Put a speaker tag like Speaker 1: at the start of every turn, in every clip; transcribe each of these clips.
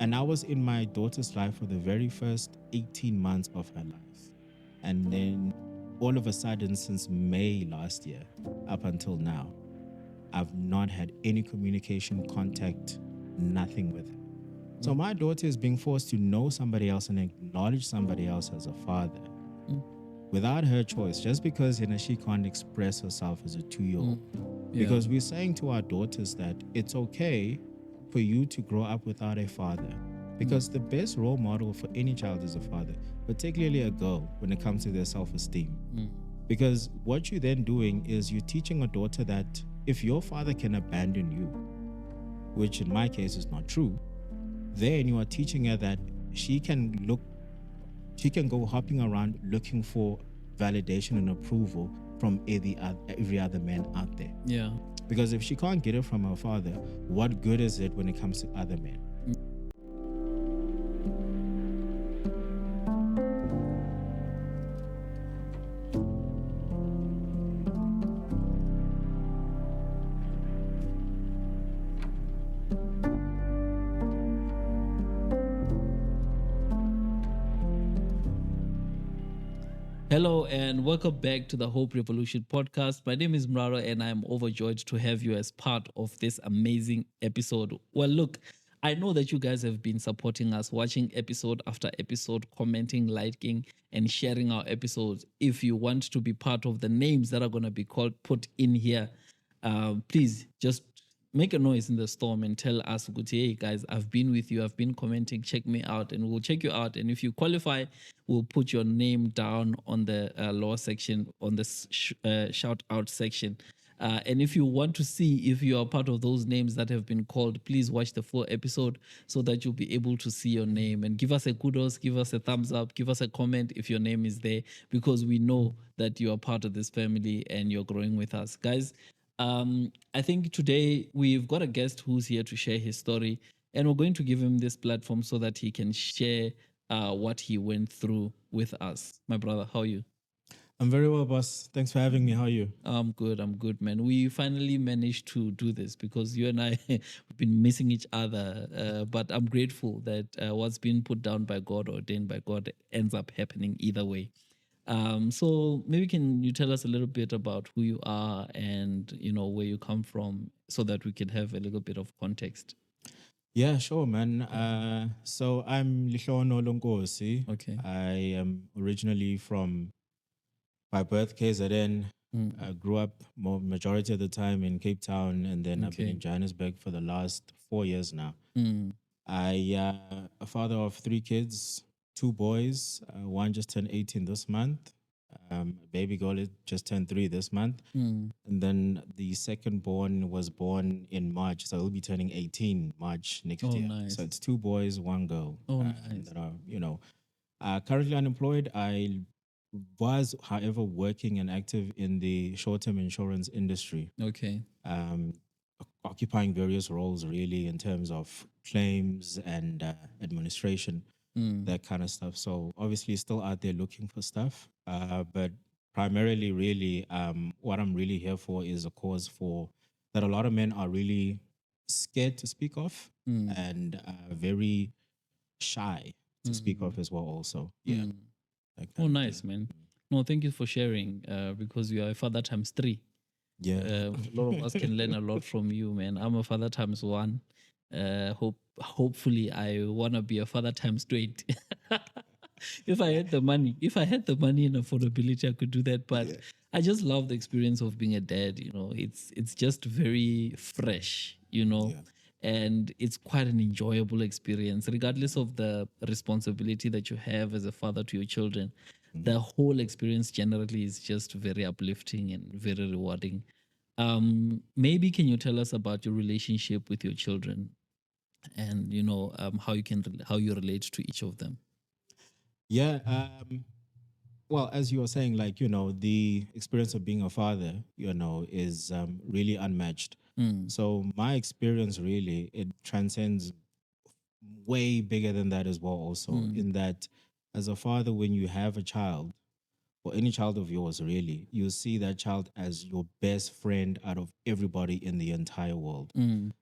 Speaker 1: And I was in my daughter's life for the very first 18 months of her life. And then all of a sudden, since May last year up until now, I've not had any communication, contact, nothing with her. So my daughter is being forced to know somebody else and acknowledge somebody else as a father without her choice, just because she can't express herself as a 2-year-old. Because we're saying to our daughters that it's okay for you to grow up without a father. Because the best role model for any child is a father, particularly a girl, when it comes to their self-esteem. Because what you're then doing is you're teaching a daughter that if your father can abandon you, which in my case is not true, then you are teaching her that she can go hopping around looking for validation and approval from every other man out there.
Speaker 2: Yeah.
Speaker 1: Because if she can't get it from her father, what good is it when it comes to other men?
Speaker 2: Hello and welcome back to the Hope Revolution podcast. My name is Mraro and I'm overjoyed to have you as part of this amazing episode. Well, look, I know that you guys have been supporting us, watching episode after episode, commenting, liking, and sharing our episodes. If you want to be part of the names that are going to be put in here, please just make a noise in the storm and tell us, hey guys, I've been with you, I've been commenting, check me out, and we'll check you out. And if you qualify, we'll put your name down on the lower section, on the shout out section. And if you want to see if you are part of those names that have been called, please watch the full episode so that you'll be able to see your name, and give us a kudos, give us a thumbs up, give us a comment if your name is there, because we know that you are part of this family and you're growing with us. Guys, I think today we've got a guest who's here to share his story, and we're going to give him this platform so that he can share what he went through with us. My brother, how are you?
Speaker 1: I'm very well, boss. Thanks for having me. How are you?
Speaker 2: I'm good, man. We finally managed to do this because you and I have been missing each other. But I'm grateful that what's been put down by God, ordained by God, ends up happening either way. So maybe can you tell us a little bit about who you are and where you come from, so that we can have a little bit of context?
Speaker 1: Yeah, sure, man. So I'm Lihlono Lonkosi.
Speaker 2: Okay.
Speaker 1: I am originally from, by birth, KZN. I grew up majority of the time in Cape Town, and then I've been in Johannesburg for the last 4 years now. I a father of 3 kids, 2 boys. One just turned 18 this month. Baby girl just turned 3 this month. And then the second born was born in March, so he'll be turning 18 March next year.
Speaker 2: Nice.
Speaker 1: So it's 2 boys, 1 girl.
Speaker 2: Nice.
Speaker 1: That are, currently unemployed. I was, however, working and active in the short-term insurance industry.
Speaker 2: Okay.
Speaker 1: Occupying various roles, really, in terms of claims and administration, that kind of stuff. So obviously still out there looking for stuff, but primarily, really, what I'm really here for is a cause for that a lot of men are really scared to speak of, and very shy to speak of as well also. Yeah. Like that.
Speaker 2: Nice, man. No, thank you for sharing, because you are a father times 3.
Speaker 1: Yeah.
Speaker 2: A lot of us can learn a lot from you, man. I'm a father times 1. Hopefully I want to be a father times 20. If I had the money and affordability, I could do that. But I just love the experience of being a dad. It's just very fresh, and it's quite an enjoyable experience, regardless of the responsibility that you have as a father to your children. The whole experience generally is just very uplifting and very rewarding. Maybe can you tell us about your relationship with your children, and how you relate to each of them?
Speaker 1: Yeah. Well, as you were saying, like, the experience of being a father, is really unmatched. So my experience, really, it transcends way bigger than that as well also, in that as a father, when you have a child, or any child of yours, really, you see that child as your best friend out of everybody in the entire world.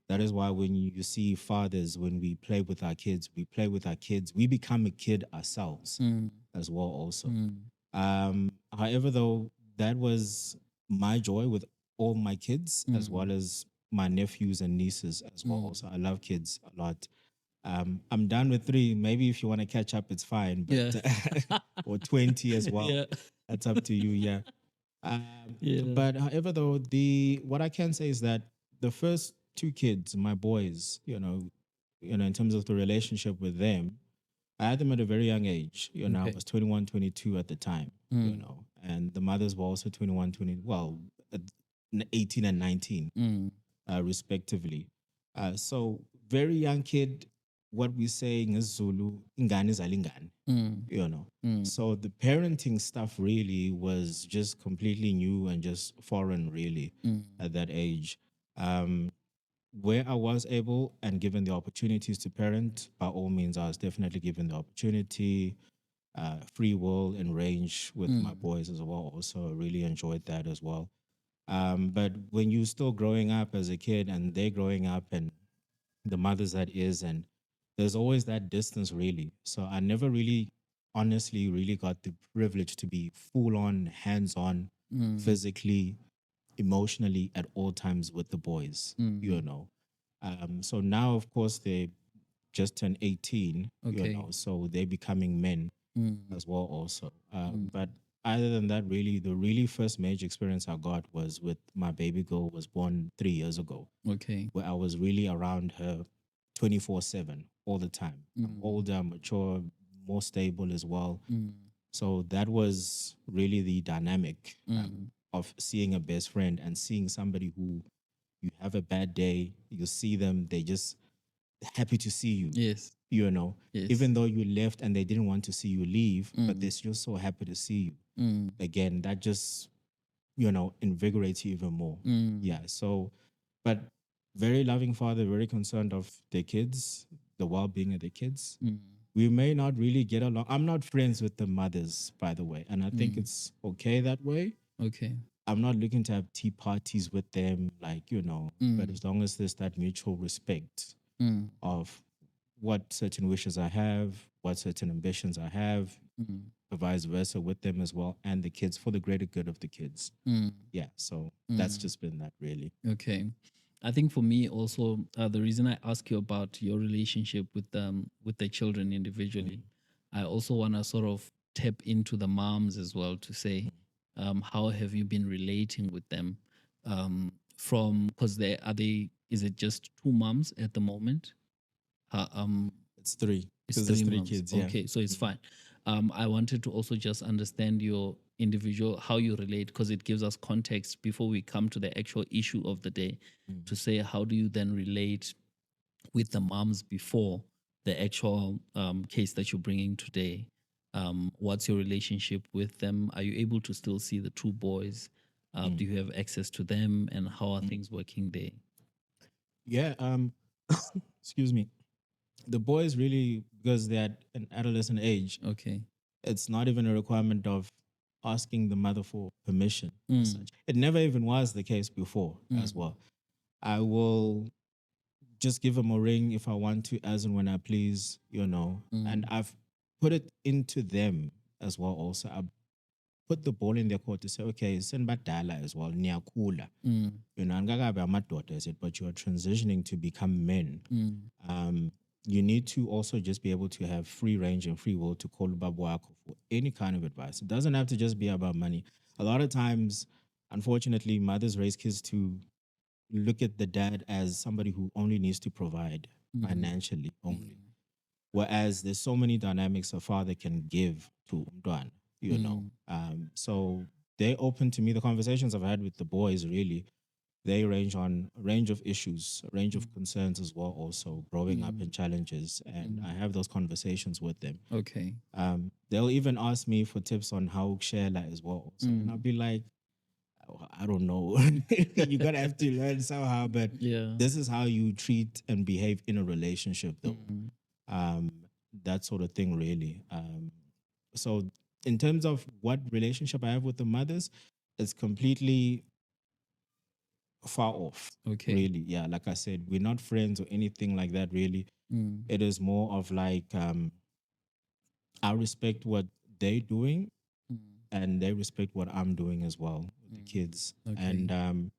Speaker 1: That is why when you see fathers, when we play with our kids, we play with our kids, we become a kid ourselves as well, also. However, though, that was my joy with all my kids, as well as my nephews and nieces as well. Also, I love kids a lot. I'm done with three. Maybe if you want to catch up, it's fine, but
Speaker 2: Yeah.
Speaker 1: or 20 as well.
Speaker 2: Yeah.
Speaker 1: That's up to you. Yeah.
Speaker 2: Yeah.
Speaker 1: But however, though, the what I can say is that the first two kids, my boys, in terms of the relationship with them, I had them at a very young age. I
Speaker 2: Okay.
Speaker 1: was 21, 22 at the time, and the mothers were also 21, 20, well, at 18 and 19, respectively. So very young kid, what we say in Zulu, ingane zalingane, you know. So the parenting stuff really was just completely new and just foreign, really, at that age. Um, where I was able and given the opportunities to parent, by all means, I was definitely given the opportunity, free will and range with my boys as well. Also, really enjoyed that as well. But when you're still growing up as a kid and they're growing up and the mothers that is, and there's always that distance, really. So I never really, honestly, really got the privilege to be full on, hands on, physically, emotionally at all times with the boys, So now, of course, they just turned 18,
Speaker 2: Okay.
Speaker 1: so they're becoming men as well, also. But other than that, really, the really first major experience I got was with my baby girl, was born 3 years ago,
Speaker 2: Okay.
Speaker 1: where I was really around her 24/7 all the time. I'm older, mature, more stable as well. So that was really the dynamic of seeing a best friend and seeing somebody who you have a bad day, you see them, they just happy to see you,
Speaker 2: Yes.
Speaker 1: you know,
Speaker 2: Yes.
Speaker 1: even though you left and they didn't want to see you leave, but they're still so happy to see you. Again, that just, invigorates you even more. Yeah. So, but very loving father, very concerned of their kids, the well being of their kids. We may not really get along. I'm not friends with the mothers, by the way, and I think it's okay that way.
Speaker 2: Okay.
Speaker 1: I'm not looking to have tea parties with them, like, but as long as there's that mutual respect of what certain wishes I have, what certain ambitions I have, vice versa with them as well, and the kids for the greater good of the kids. Yeah, so that's just been that, really.
Speaker 2: Okay. I think for me also, the reason I ask you about your relationship with the children individually, I also want to sort of tap into the moms as well to say, how have you been relating with them? From because they is it just two moms at the moment? Uh, um,
Speaker 1: It's three
Speaker 2: it's
Speaker 1: because there's
Speaker 2: three
Speaker 1: three
Speaker 2: months.
Speaker 1: kids. Yeah.
Speaker 2: Okay, so it's fine. I wanted to also just understand your individual, how you relate, because it gives us context before we come to the actual issue of the day to say, how do you then relate with the moms before the actual case that you're bringing today? What's your relationship with them? Are you able to still see the two boys? Do you have access to them? And how are things working there?
Speaker 1: Yeah. Excuse me. The boys really, because they're at an adolescent age,
Speaker 2: Okay.
Speaker 1: it's not even a requirement of asking the mother for permission as
Speaker 2: Mm,
Speaker 1: such. It never even was the case before as
Speaker 2: mm,
Speaker 1: well. I will just give them a ring if I want to, as and when I please, and
Speaker 2: mm,
Speaker 1: I've put it into them as well. Also, I put the ball in their court to say, okay, send back Dala as well, Nyakula.
Speaker 2: mm,
Speaker 1: Angakabe amadoda, is it, but you are transitioning to become men.
Speaker 2: mm,
Speaker 1: um, you need to also just be able to have free range and free will to call babu wako for any kind of advice. It doesn't have to just be about money. A lot of times, unfortunately, mothers raise kids to look at the dad as somebody who only needs to provide
Speaker 2: mm,
Speaker 1: financially only.
Speaker 2: mm,
Speaker 1: Whereas there's so many dynamics a father can give to umntwana,
Speaker 2: mm,
Speaker 1: So they're open to me. The conversations I've had with the boys really, they range on a range of issues, a range of concerns as well, also growing up in
Speaker 2: mm,
Speaker 1: challenges. And I have those conversations with them.
Speaker 2: okay.
Speaker 1: They'll even ask me for tips on how to share that as well. So, and I'll
Speaker 2: Mm.
Speaker 1: be like, "Oh, I don't know. You're going to have to learn somehow, but
Speaker 2: Yeah.
Speaker 1: this is how you treat and behave in a relationship, though.
Speaker 2: Mm.
Speaker 1: Um, that sort of thing, really. So in terms of what relationship I have with the mothers, it's completely far off,
Speaker 2: Okay.
Speaker 1: really. Yeah, like I said, we're not friends or anything like that, really.
Speaker 2: Mm.
Speaker 1: It is more of like I respect what they're doing
Speaker 2: Mm.
Speaker 1: and they respect what I'm doing as well with the
Speaker 2: Mm.
Speaker 1: kids.
Speaker 2: Okay.
Speaker 1: And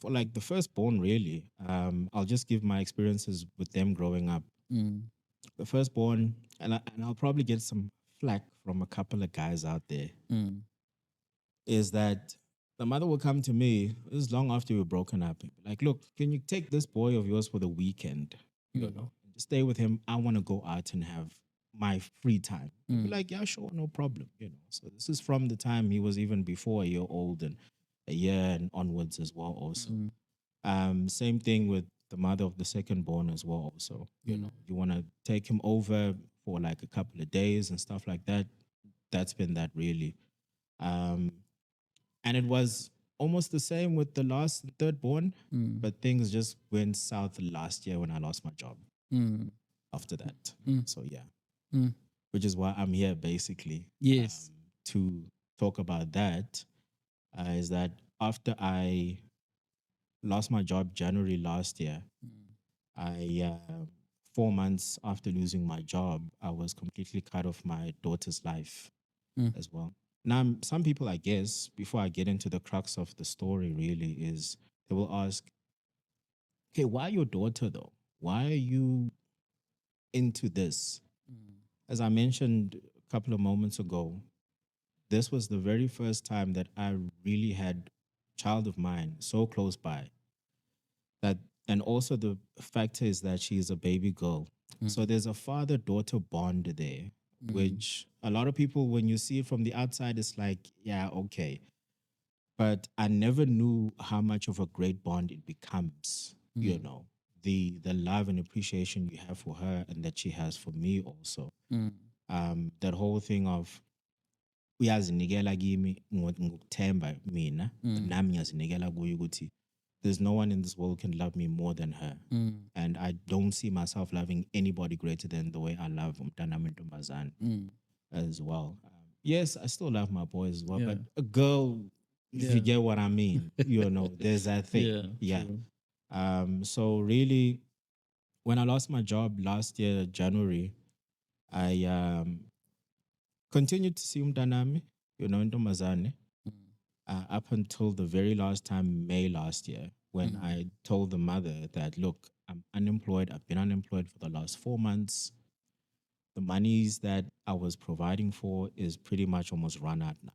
Speaker 1: for like the firstborn, really, I'll just give my experiences with them growing up.
Speaker 2: Mm.
Speaker 1: The firstborn, and I'll probably get some flack from a couple of guys out there,
Speaker 2: Mm.
Speaker 1: is that the mother will come to me, this is long after we were broken up, and be like, look, can you take this boy of yours for the weekend? You
Speaker 2: Mm.
Speaker 1: know, just stay with him. I want to go out and have my free time. I'd be
Speaker 2: Mm.
Speaker 1: like, yeah, sure, no problem. So this is from the time he was even before a year old and a year and onwards as well, also.
Speaker 2: Mm.
Speaker 1: Same thing with the mother of the second born as well. Also,
Speaker 2: Mm.
Speaker 1: you want to take him over for like a couple of days and stuff like that. That's been that really. Um, and it was almost the same with the last and third born,
Speaker 2: Mm.
Speaker 1: but things just went south last year when I lost my job
Speaker 2: Mm.
Speaker 1: after that.
Speaker 2: Mm.
Speaker 1: So yeah,
Speaker 2: Mm.
Speaker 1: which is why I'm here basically
Speaker 2: Yes.
Speaker 1: to talk about that. Is that after I lost my job January last year,
Speaker 2: Mm.
Speaker 1: I 4 months after losing my job, I was completely cut off my daughter's life
Speaker 2: Mm.
Speaker 1: as well. Now, some people, I guess, before I get into the crux of the story, really is they will ask, "Okay, why your daughter though? Why are you into this?"
Speaker 2: Mm.
Speaker 1: As I mentioned a couple of moments ago, this was the very first time that I really had a child of mine so close by that, and also the factor is that she is a baby girl. So
Speaker 2: Mm.
Speaker 1: there's a father daughter bond there,
Speaker 2: Mm.
Speaker 1: which a lot of people, when you see it from the outside, it's like, yeah, okay. But I never knew how much of a great bond it becomes,
Speaker 2: Mm.
Speaker 1: the love and appreciation you have for her and that she has for me also.
Speaker 2: Mm.
Speaker 1: That whole thing of uyazinikela kimi ngokuthemba mina
Speaker 2: Mm.
Speaker 1: nami ngiyazinikela kuye ukuthi there's no one in this world can love me more than her.
Speaker 2: Mm.
Speaker 1: And I don't see myself loving anybody greater than the way I love umntanami ntombazane
Speaker 2: Mm.
Speaker 1: as well. Yes, I still love my boys as well,
Speaker 2: Yeah.
Speaker 1: but a girl, if you
Speaker 2: Yeah.
Speaker 1: get what I mean, there's that thing.
Speaker 2: Yeah.
Speaker 1: Yeah.
Speaker 2: True.
Speaker 1: So really, when I lost my job last year, January, I continued to see umntanami, ntombazane,
Speaker 2: Mm.
Speaker 1: up until the very last time, May last year, when
Speaker 2: Mm.
Speaker 1: I told the mother that, look, I'm unemployed. I've been unemployed for the last 4 months. The monies that I was providing for is pretty much almost run out now.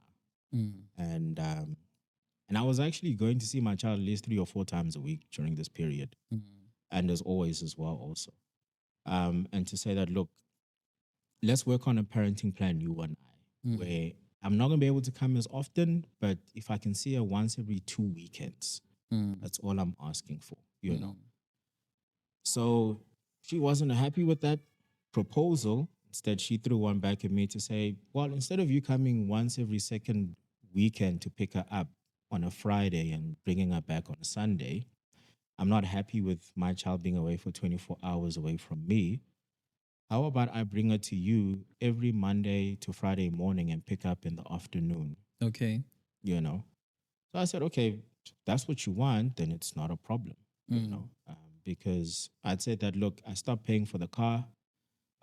Speaker 2: Mm.
Speaker 1: And I was actually going to see my child at least 3 or 4 times a week during this period,
Speaker 2: Mm.
Speaker 1: and as always as well also. And to say that, look, let's work on a parenting plan, you and I,
Speaker 2: Mm.
Speaker 1: where I'm not gonna be able to come as often, but if I can see her once every 2 weekends,
Speaker 2: Mm.
Speaker 1: that's all I'm asking for.
Speaker 2: Mm.
Speaker 1: So she wasn't happy with that proposal. Instead, she threw one back at me to say, well, instead of you coming once every second weekend to pick her up on a Friday and bringing her back on a Sunday, I'm not happy with my child being away for 24 hours away from me. How about I bring her to you every Monday to Friday morning and pick up in the afternoon?
Speaker 2: Okay.
Speaker 1: You know? So I said, okay, that's what you want, then it's not a problem,
Speaker 2: Mm.
Speaker 1: because I'd say that, look, I stopped paying for the car.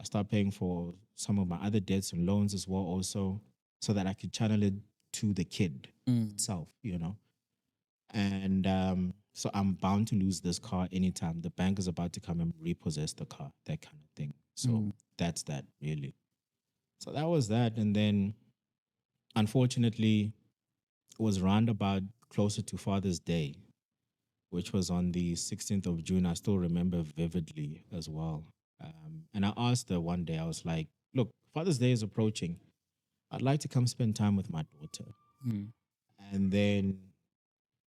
Speaker 1: I stopped paying for some of my other debts and loans as well, also, so that I could channel it to the kid
Speaker 2: Mm.
Speaker 1: itself. And so I'm bound to lose this car anytime. The bank is about to come and repossess the car, that kind of thing. So
Speaker 2: Mm.
Speaker 1: that's that, really. So that was that. And then, unfortunately, it was roundabout closer to Father's Day, which was on the 16th of June. I still remember vividly as well. And I asked her one day, I was like, look, Father's Day is approaching. I'd like to come spend time with my daughter.
Speaker 2: Mm.
Speaker 1: And then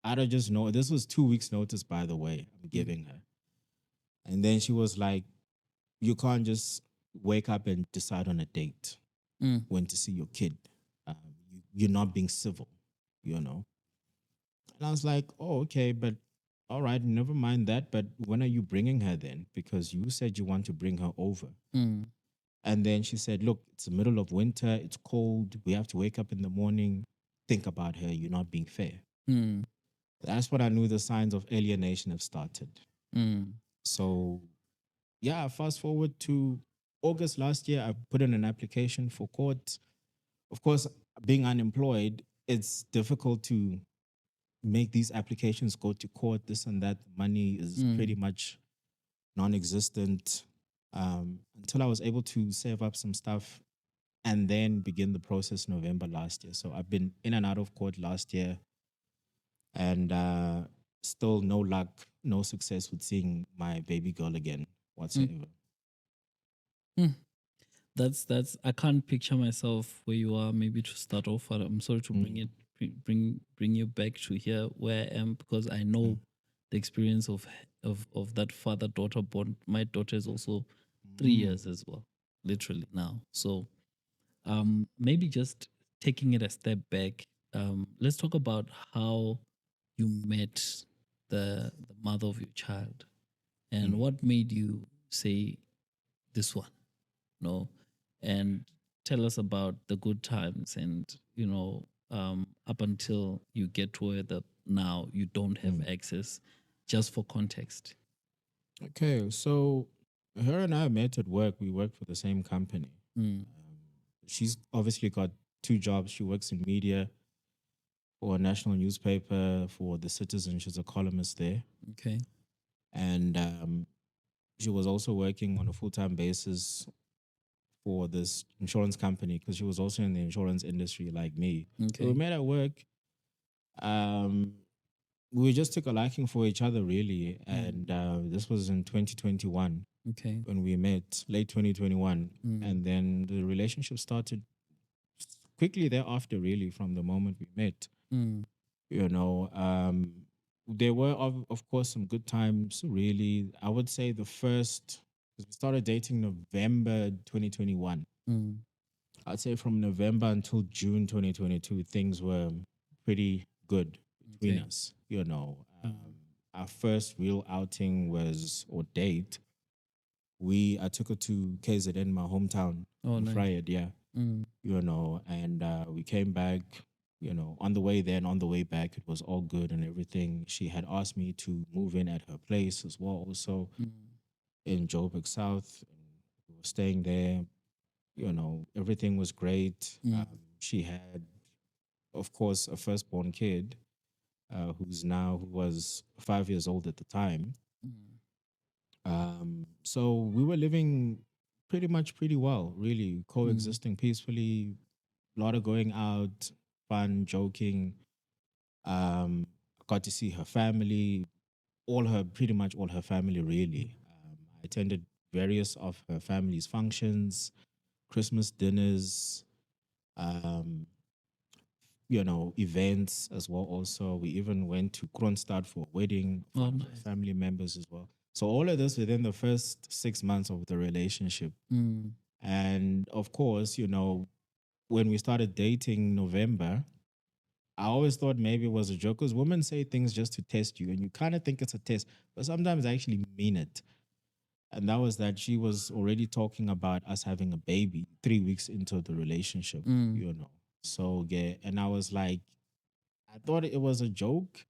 Speaker 1: I don't just know, this was 2 weeks' notice, by the way, I'm
Speaker 2: Mm.
Speaker 1: giving her. And then she was like, you can't just wake up and decide on a date
Speaker 2: Mm.
Speaker 1: when to see your kid. You're not being civil, you know? And I was like, oh, okay, but all right, never mind that. But when are you bringing her then? Because you said you want to bring her over.
Speaker 2: Mm.
Speaker 1: And then she said, look, it's the middle of winter, it's cold, we have to wake up in the morning, think about her, you're not being fair.
Speaker 2: Mm.
Speaker 1: That's when I knew the signs of alienation have started.
Speaker 2: Mm.
Speaker 1: So, yeah, fast forward to August last year, I put in an application for court. Of course, being unemployed, it's difficult to make these applications go to court, this and that. Money is pretty
Speaker 2: Mm.
Speaker 1: much non existent until I was able to save up some stuff and then begin the process November last year. So I've been in and out of court last year and still no luck, no success with seeing my baby girl again
Speaker 2: Mm.
Speaker 1: whatsoever.
Speaker 2: Mm. That's I can't picture myself where you are. Maybe to start off, I'm sorry to bring
Speaker 1: Mm,
Speaker 2: it bring you back to here where I am, because I know
Speaker 1: mm,
Speaker 2: the experience of that father daughter bond. My daughter is also 3 years
Speaker 1: mm,
Speaker 2: as well, literally now. So maybe just taking it a step back, let's talk about how you met the mother of your child, and
Speaker 1: mm.
Speaker 2: what made you say this one, no, and tell us about the good times, and up until you get to where that now you don't have
Speaker 1: Mm.
Speaker 2: access, just for context.
Speaker 1: Okay, so her and I met at work. We work for the same company.
Speaker 2: Mm.
Speaker 1: Um, she's obviously got two jobs. She works in media for a national newspaper for the Citizen. She's a columnist there,
Speaker 2: Okay.
Speaker 1: and she was also working on a full time basis for this insurance company because she was also in the insurance industry like me. So we
Speaker 2: Okay.
Speaker 1: met at work. Um, we just took a liking for each other, really, and
Speaker 2: Mm.
Speaker 1: this was in 2021
Speaker 2: Okay.
Speaker 1: when we met, late 2021,
Speaker 2: Mm.
Speaker 1: and then the relationship started quickly thereafter, really, from the moment we met.
Speaker 2: Mm.
Speaker 1: You know, there were, of course, some good times, really. I would say the first, because we started dating November 2021.
Speaker 2: Mm.
Speaker 1: I'd say from November until June 2022, things were pretty good between
Speaker 2: Okay.
Speaker 1: us. You know,
Speaker 2: Mm.
Speaker 1: our first real outing was, or date, I took her to KZN, my hometown
Speaker 2: Oh,
Speaker 1: in
Speaker 2: nice.
Speaker 1: Friday, yeah,
Speaker 2: Mm.
Speaker 1: you know, and we came back, you know, on the way there and on the way back, it was all good and everything. She had asked me to move in at her place as well, also
Speaker 2: Mm.
Speaker 1: in Joburg South. And we were staying there, you know, everything was great.
Speaker 2: Mm.
Speaker 1: She had, of course, a firstborn kid who was 5 years old at the time.
Speaker 2: Mm.
Speaker 1: So we were living pretty much pretty well, really
Speaker 2: Mm.
Speaker 1: coexisting peacefully. A lot of going out, fun, joking. Got to see her family, pretty much all her family, really. I attended various of her family's functions, Christmas dinners, um, you know, events as well. Also, we even went to Kronstadt for a wedding of
Speaker 2: Oh,
Speaker 1: one of her
Speaker 2: nice.
Speaker 1: family members as well. So all of this within the first 6 months of the relationship.
Speaker 2: Mm.
Speaker 1: And of course, you know, when we started dating November, I always thought maybe it was a joke because women say things just to test you and you kind of think it's a test, but sometimes they actually mean it. And that was that she was already talking about us having a baby 3 weeks into the relationship,
Speaker 2: Mm.
Speaker 1: you know. So, yeah, and I was like, I thought it was a joke.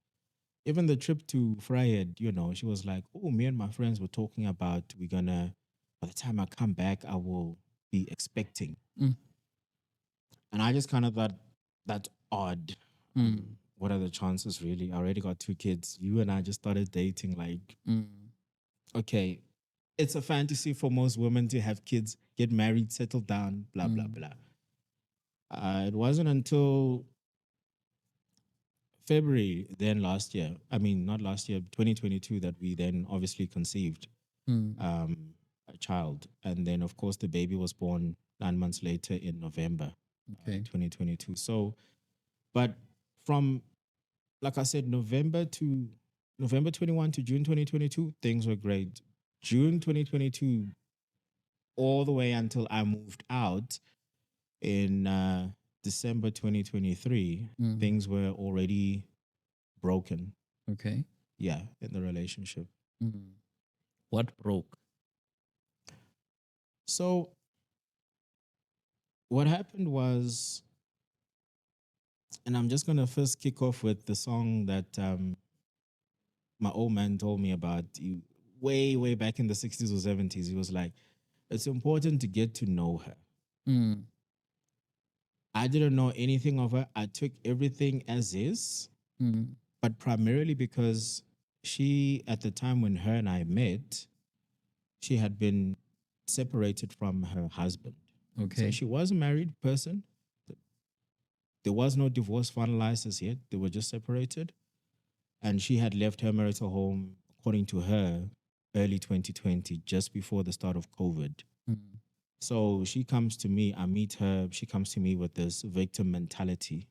Speaker 1: Even the trip to Fryhead, you know, she was like, oh, me and my friends were talking about by the time I come back, I will be expecting.
Speaker 2: Mm.
Speaker 1: And I just kind of thought that's odd.
Speaker 2: Mm.
Speaker 1: What are the chances, really? I already got two kids. You and I just started dating. Like,
Speaker 2: Mm.
Speaker 1: okay, it's a fantasy for most women to have kids, get married, settle down, blah, blah,
Speaker 2: Mm.
Speaker 1: blah. It wasn't until February then last year, I mean, not last year, 2022, that we then obviously conceived
Speaker 2: Mm.
Speaker 1: a child. And then, of course, the baby was born 9 months later in November
Speaker 2: Okay.
Speaker 1: 2022. So, but from, like I said, November 21 to June 2022, things were great. June 2022, all the way until I moved out in December 2023,
Speaker 2: Mm.
Speaker 1: things were already broken.
Speaker 2: Okay.
Speaker 1: Yeah, in the relationship.
Speaker 2: Mm. What broke?
Speaker 1: So what happened was, and I'm just gonna first kick off with the song that my old man told me about way, way back in the 60s or 70s. He was like, it's important to get to know her.
Speaker 2: Mm.
Speaker 1: I didn't know anything of her. I took everything as is,
Speaker 2: Mm.
Speaker 1: but primarily because she, at the time when her and I met, she had been separated from her husband. So
Speaker 2: Okay.
Speaker 1: she was a married person. There was no divorce finalized as yet. They were just separated. And she had left her marital home, according to her, early 2020, just before the start of COVID.
Speaker 2: Mm.
Speaker 1: So she comes to me, I meet her, she comes to me with this victim mentality.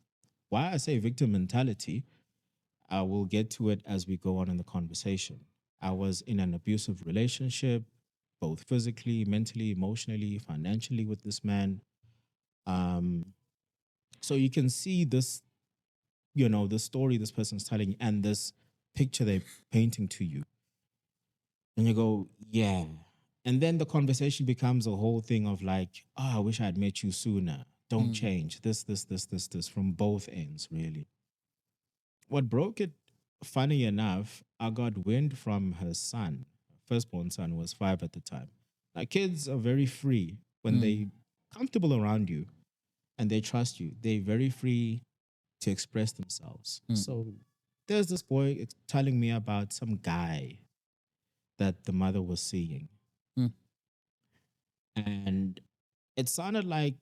Speaker 1: Why I say victim mentality, I will get to it as we go on in the conversation. I was in an abusive relationship, both physically, mentally, emotionally, financially with this man. Um, so you can see this, the story this person's telling and this picture they're painting to you. And you go, yeah. And then the conversation becomes a whole thing of like, oh, I wish I had met you sooner. Don't
Speaker 2: Mm.
Speaker 1: change. This, from both ends, really. What broke it, funny enough, I got wind from her son. Firstborn son was 5 at the time. Like kids are very free when
Speaker 2: Mm.
Speaker 1: they comfortable around you and they trust you. They're very free to express themselves.
Speaker 2: Mm.
Speaker 1: So there's this boy telling me about some guy that the mother was seeing.
Speaker 2: Mm.
Speaker 1: And it sounded like,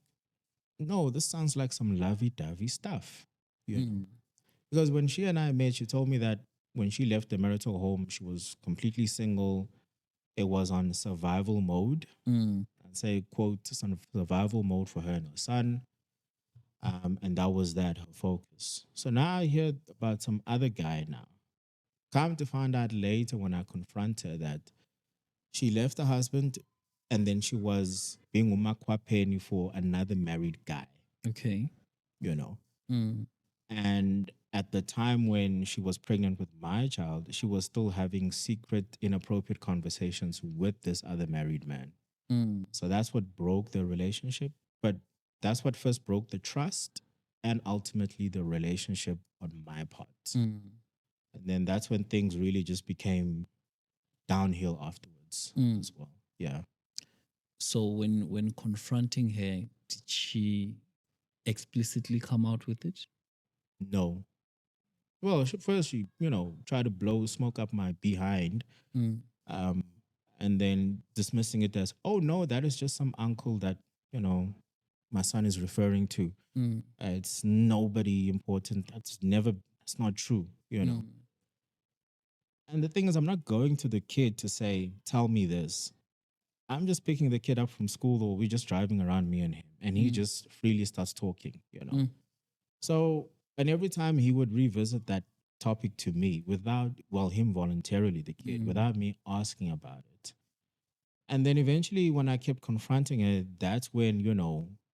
Speaker 1: no, this sounds like some lovey dovey stuff, you know.
Speaker 2: Mm.
Speaker 1: Because when she and I met, she told me that when she left the marital home, she was completely single. It was on survival mode.
Speaker 2: Mm.
Speaker 1: I'd say, quote, some survival mode for her and her son. And that was that, her focus. So now I hear about some other guy now. Come to find out later when I confront her that she left her husband and then she was being umakwapeni for another married guy,
Speaker 2: Okay.
Speaker 1: you know.
Speaker 2: Mm.
Speaker 1: And at the time when she was pregnant with my child, she was still having secret, inappropriate conversations with this other married man.
Speaker 2: Mm.
Speaker 1: So that's what broke the relationship. But that's what first broke the trust and ultimately the relationship on my part.
Speaker 2: Mm.
Speaker 1: And then that's when things really just became downhill afterwards
Speaker 2: Mm.
Speaker 1: as well. Yeah.
Speaker 2: So when confronting her, did she explicitly come out with it?
Speaker 1: No. Well, first she, tried to blow smoke up my behind,
Speaker 2: Mm.
Speaker 1: um, and then dismissing it as, oh no, that is just some uncle that you know my son is referring to.
Speaker 2: Mm.
Speaker 1: It's nobody important. That's not true.
Speaker 2: Mm.
Speaker 1: And the thing is, I'm not going to the kid to say, tell me this. I'm just picking the kid up from school, or we're just driving around me and him, and he
Speaker 2: Mm.
Speaker 1: just freely starts talking.
Speaker 2: Mm.
Speaker 1: So, and every time he would revisit that topic to me without, well, him voluntarily, the kid,
Speaker 2: Mm.
Speaker 1: without me asking about it. And then eventually, when I kept confronting her, that's when,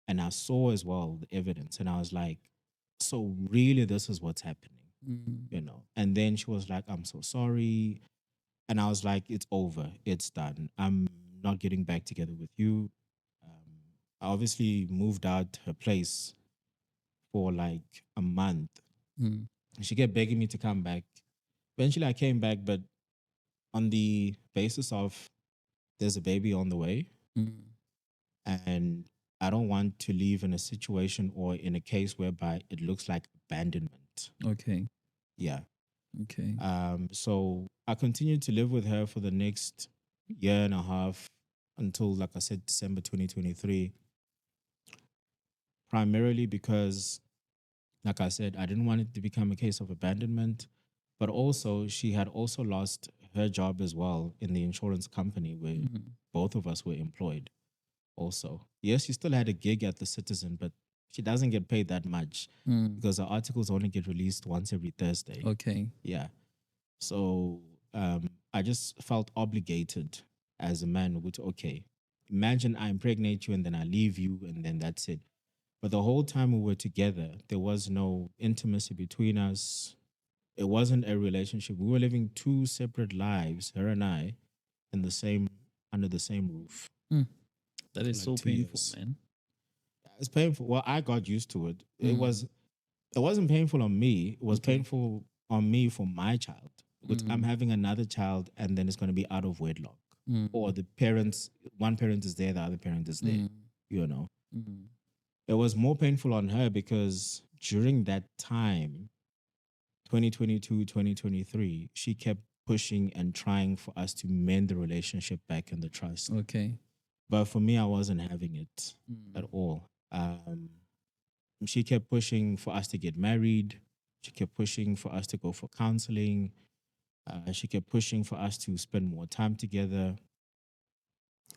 Speaker 1: and I saw as well the evidence, and I was like, so really, this is what's
Speaker 2: Mm.
Speaker 1: happening. And then she was like, I'm so sorry. And I was like, it's over, it's done. I'm not getting back together with you. I obviously moved out her place for like a month.
Speaker 2: Mm.
Speaker 1: She kept begging me to come back. Eventually, I came back, but on the basis of there's a baby on the way,
Speaker 2: Mm.
Speaker 1: and I don't want to live in a situation or in a case whereby it looks like abandonment.
Speaker 2: Okay.
Speaker 1: Yeah.
Speaker 2: Okay.
Speaker 1: So I continued to live with her for the next year and a half until, like I said, December 2023, primarily because, like I said, I didn't want it to become a case of abandonment, but also she had also lost her job as well in the insurance company where
Speaker 2: Mm.
Speaker 1: both of us were employed also. Yes, she still had a gig at the Citizen, but she doesn't get paid that much
Speaker 2: Mm.
Speaker 1: because her articles only get released once every Thursday.
Speaker 2: Okay.
Speaker 1: Yeah. So I just felt obligated as a man with, okay, imagine I impregnate you and then I leave you and then that's it. But the whole time we were together, there was no intimacy between us. It wasn't a relationship. We were living two separate lives, her and I, under the same roof
Speaker 2: Mm. That
Speaker 1: for
Speaker 2: is
Speaker 1: like
Speaker 2: so
Speaker 1: two
Speaker 2: painful,
Speaker 1: years.
Speaker 2: man.
Speaker 1: It's painful. Well, I got used to it. It wasn't painful on me. It was
Speaker 2: Okay.
Speaker 1: painful on me for my child. Because I'm having another child and then it's going to be out of wedlock. Or the parents, one parent is there, the other parent is there. You know, it was more painful on her because during that time, 2022, 2023, she kept pushing and trying for us to mend the relationship back and the trust.
Speaker 2: Okay.
Speaker 1: But for me, I wasn't having it at all. She kept pushing for us to get married. She kept pushing for us to go for counseling. She kept pushing for us to spend more time together.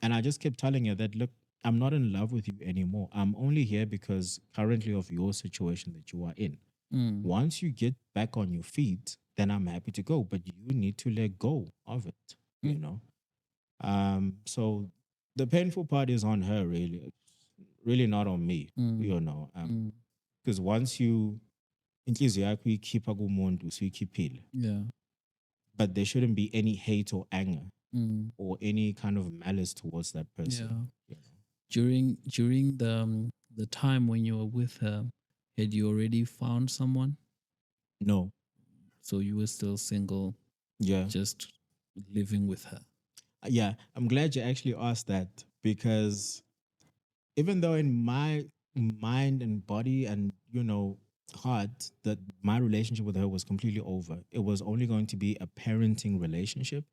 Speaker 1: And I just kept telling her that, look, I'm not in love with you anymore. I'm only here because currently of your situation that you are in. Once you get back on your feet, then I'm happy to go. But you need to let go of it, you know? So the painful part is on her, really. It's really not on me, you know. Because once you inhliziyo yakho uyikhipha kumuntu usuyikhiphile,
Speaker 2: Yeah.
Speaker 1: but there shouldn't be any hate or anger or any kind of malice towards that person.
Speaker 2: Yeah.
Speaker 1: You know?
Speaker 2: During the time when you were with her, had you already found someone?
Speaker 1: No,
Speaker 2: So you were still single,
Speaker 1: yeah,
Speaker 2: just living with her.
Speaker 1: yeah. I'm glad you actually asked that because even though in my mind and body and heart that my relationship with her was completely over, it was only going to be a parenting relationship.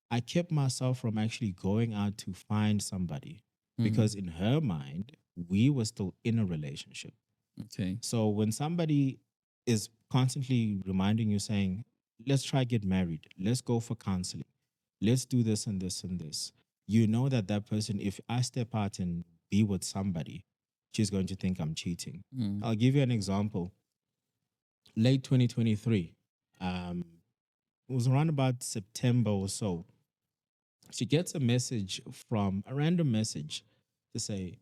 Speaker 1: I kept myself from actually going out to find somebody because in her mind we were still in a relationship.
Speaker 2: Okay.
Speaker 1: So when somebody is constantly reminding you saying, let's try get married, let's go for counseling, let's do this and this and this, you know that that person, if I step out and be with somebody, she's going to think I'm cheating. I'll give you an example. Late 2023, it was around about September or so, she gets a message from a random message to say,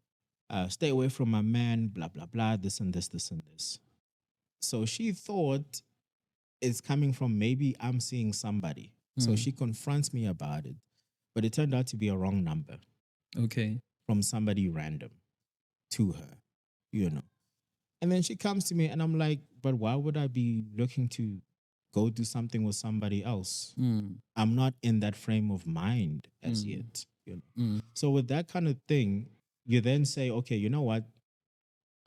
Speaker 1: stay away from my man, blah, blah, blah, this and this, this and this. So she thought it's coming from maybe I'm seeing somebody. So she confronts me about it. But it turned out to be a wrong number
Speaker 2: Okay.
Speaker 1: from somebody random to her, you know. And then she comes to me and I'm like, but why would I be looking to go do something with somebody else? I'm not in that frame of mind as yet. You know? So with that kind of thing, you then say, okay, you know what?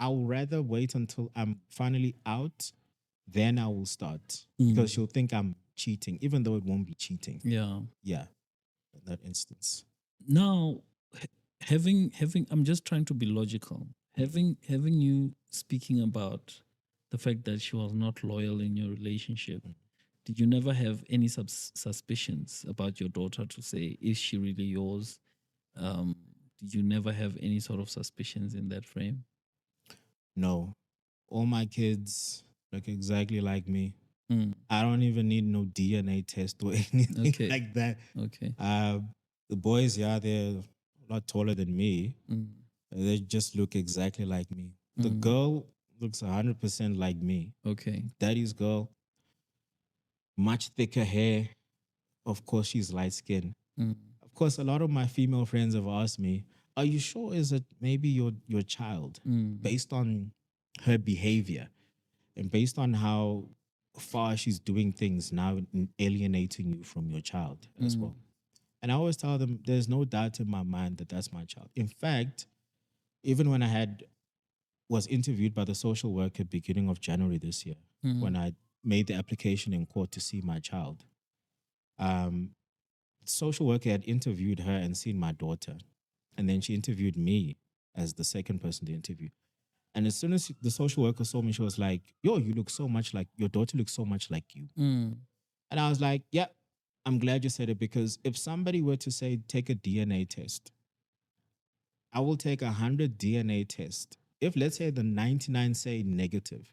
Speaker 1: I'll rather wait until I'm finally out, then I will start. Because she'll think I'm cheating, even though it won't be cheating.
Speaker 2: Yeah.
Speaker 1: Yeah, in that instance.
Speaker 2: Now, having I'm just trying to be logical. Having you speaking about the fact that she was not loyal in your relationship, did you never have any suspicions about your daughter to say, is she really yours? Did you never have any sort of suspicions in that frame?
Speaker 1: No, all my kids look exactly like me.
Speaker 2: Mm.
Speaker 1: I don't even need no DNA test or anything
Speaker 2: Okay.
Speaker 1: like that.
Speaker 2: Okay.
Speaker 1: The boys, yeah, they're a lot taller than me.
Speaker 2: Mm.
Speaker 1: They just look exactly like me. The girl looks 100% like me.
Speaker 2: Okay.
Speaker 1: Daddy's girl, much thicker hair. Of course, she's light skinned.
Speaker 2: Mm.
Speaker 1: Of course, a lot of my female friends have asked me, "Are you sure is it maybe your child?" Based on her behavior and based on how far she's doing things now, alienating you from your child as well. And I always tell them, there's no doubt in my mind that that's my child. In fact, even when I was interviewed by the social worker beginning of January this year, when I made the application in court to see my child, um, the social worker had interviewed her and seen my daughter. And then she interviewed me as the second person to interview. And as soon as the social worker saw me, she was like, yo, you look so much like your daughter looks so much like you. And I was like, yeah, I'm glad you said it because if somebody were to say, take a DNA test, I will take 100 DNA tests. If let's say the 99 say negative,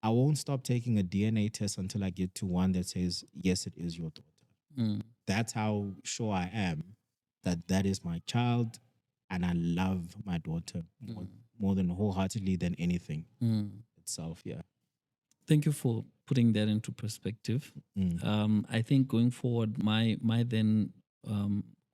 Speaker 1: I won't stop taking a DNA test until I get to one that says, yes, it is your daughter. That's how sure I am that that is my child. And I love my daughter more than wholeheartedly than anything itself. Yeah.
Speaker 2: Thank you for putting that into perspective. I think going forward, my then